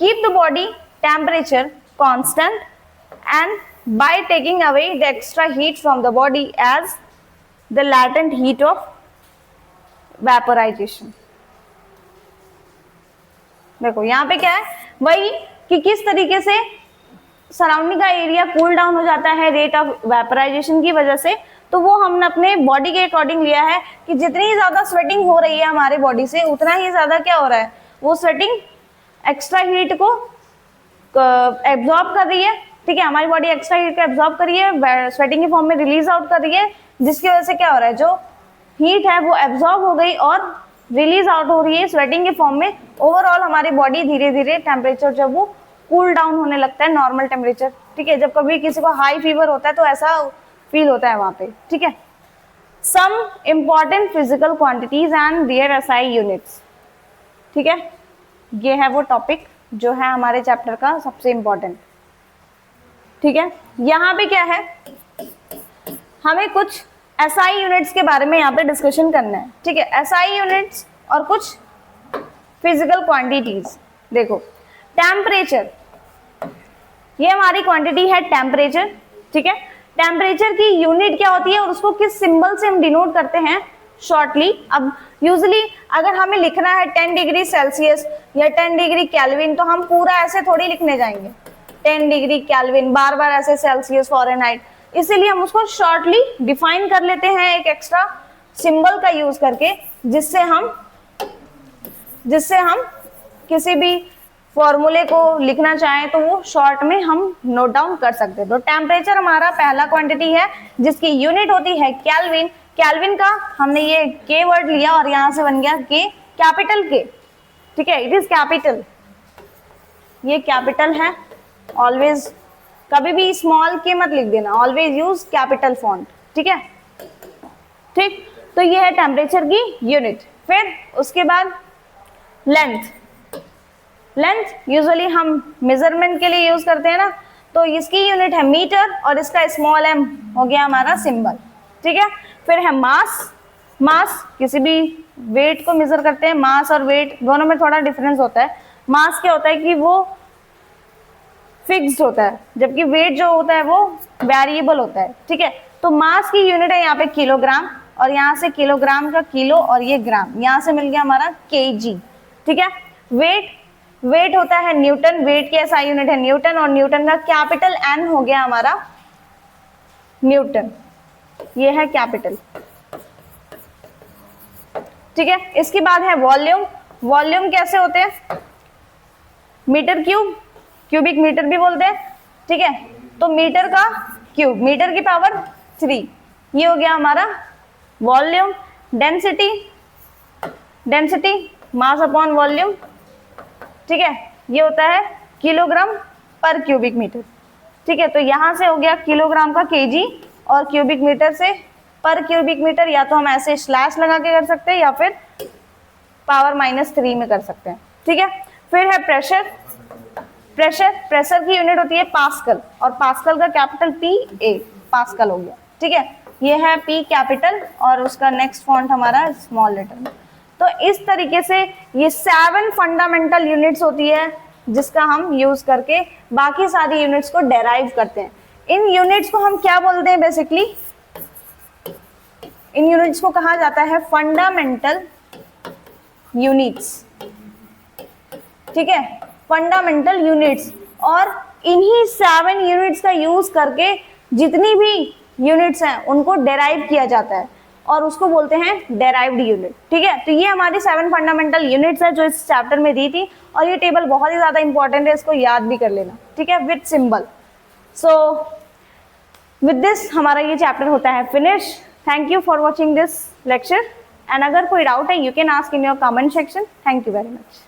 keep the body temperature constant and by taking away the extra heat from the body as the latent heat of vaporization। देखो यहाँ पे क्या है, वही कि किस तरीके से सराउंडिंग का एरिया कूल डाउन हो जाता है रेट ऑफ वेपोराइजेशन की वजह से। तो वो हमने अपने बॉडी के अकॉर्डिंग लिया है कि जितनी ज्यादा स्वेटिंग हो रही है हमारे बॉडी से उतना ही ज्यादा क्या हो रहा है, वो स्वेटिंग एक्स्ट्रा हीट को एब्जॉर्ब कर रही है। ठीक है, हमारी बॉडी एक्स्ट्रा हीट को एब्जॉर्ब कर रही है, स्वेटिंग के फॉर्म में रिलीज आउट कर रही है, जिसकी वजह से क्या हो रहा है, जो हीट है वो एब्जॉर्ब हो गई और रिलीज आउट हो रही है स्वेटिंग के फॉर्म में। ओवरऑल हमारी बॉडी धीरे धीरे टेम्परेचर जब वो कूल डाउन होने लगता है नॉर्मल टेम्परेचर। ठीक है, जब कभी किसी को हाई फीवर होता है तो ऐसा फील होता है वहां पे। ठीक है, some important physical quantities and their SI units. ठीक है, ये है वो टॉपिक जो है हमारे चैप्टर का सबसे इंपॉर्टेंट। ठीक है, यहाँ पे क्या है, हमें कुछ एसआई यूनिट्स के बारे में यहाँ पे डिस्कशन करना है। ठीक है, एसआई यूनिट्स और कुछ फिजिकल क्वांटिटीज। देखो, टेम्परेचर, ये हमारी क्वांटिटी है टेम्परेचर। ठीक है, टेम्परेचर की यूनिट क्या होती है और उसको किस सिंबल से हम डिनोट करते हैं शॉर्टली। अब यूजुअली अगर हमें लिखना है 10 डिग्री सेल्सियस या 10 डिग्री केल्विन तो हम पूरा ऐसे थोड़ी लिखने जाएंगे, 10 डिग्री केल्विन, बार बार ऐसे सेल्सियस फ़ारेनहाइट, इसीलिए हम उसको शॉर्टली डिफाइन कर लेते हैं एक एक्स्ट्रा सिंबल का यूज करके, जिससे हम किसी भी फॉर्मूले को लिखना चाहें तो वो शॉर्ट में हम नोट डाउन कर सकते हैं। तो टेम्परेचर हमारा पहला क्वांटिटी है जिसकी यूनिट होती है केल्विन। केल्विन का हमने ये के वर्ड लिया और यहां से बन गया के, कैपिटल के। ठीक है, इट इज कैपिटल, ये कैपिटल है। ऑलवेज कभी भी स्मॉल के मत लिख देना, ऑलवेज यूज कैपिटल फॉन्ट। ठीक है, ठीक, तो ये है टेम्परेचर की यूनिट। फिर उसके बाद लेंथ। लेंथ यूजुअली हम मेजरमेंट के लिए यूज करते हैं ना, तो इसकी यूनिट है मीटर और इसका स्मॉल एम हो गया हमारा सिंबल। ठीक है, फिर है मास। मास किसी भी वेट को मेजर करते हैं, मास और वेट दोनों में थोड़ा डिफरेंस होता है। मास क्या होता है कि वो फिक्स्ड होता है, जबकि वेट जो होता है वो वेरिएबल होता है, ठीक है। तो मास की यूनिट है यहाँ पे किलोग्राम, और यहाँ से किलोग्राम का किलो, और ये ग्राम, यहाँ से मिल गया हमारा केजी, ठीक है। वेट होता है न्यूटन, वेट की ऐसा यूनिट है न्यूटन, और न्यूटन का कैपिटल एन हो गया हमारा न्यूटन, ये है कैपिटल, ठीक है। इसके बाद है वॉल्यूम। वॉल्यूम कैसे होते हैं, मीटर क्यूब, क्यूबिक मीटर भी बोलते हैं, ठीक है। तो मीटर का क्यूब, मीटर की पावर 3, ये हो गया हमारा volume. Density mass upon volume, ठीक है, ये होता है किलोग्राम पर क्यूबिक मीटर, ठीक है। तो यहां से हो गया किलोग्राम का केजी, और क्यूबिक मीटर से पर क्यूबिक मीटर, या तो हम ऐसे स्लैश लगा के कर सकते हैं या फिर पावर -3 में कर सकते हैं, ठीक है। फिर है प्रेशर। प्रेशर की यूनिट होती है पास्कल, और पास्कल का कैपिटल PA, पास्कल हो गया, ठीक है। ये है P कैपिटल, और उसका नेक्स्ट फॉन्ट हमारा स्मॉल लेटर में। तो इस तरीके से ये 7 फंडामेंटल यूनिट्स होती है जिसका हम यूज करके बाकी सारी यूनिट्स को डेराइव करते हैं। इन यूनिट्स को हम क्या बोलते हैं, बेसिकली इन यूनिट्स को कहा जाता है फंडामेंटल यूनिट्स, ठीक है, फंडामेंटल यूनिट्स। और इन्हीं 7 यूनिट्स का यूज करके जितनी भी यूनिट्स हैं उनको डेराइव किया जाता है, और उसको बोलते हैं डेराइव्ड यूनिट, ठीक है। तो ये हमारी 7 फंडामेंटल यूनिट्स है जो इस चैप्टर में दी थी, और ये टेबल बहुत ही ज्यादा इंपॉर्टेंट है, इसको याद भी कर लेना, ठीक है, with symbol. So with this हमारा ये चैप्टर होता है finish. Thank you for watching this lecture, and अगर कोई डाउट है you can ask in your comment section. Thank you very much.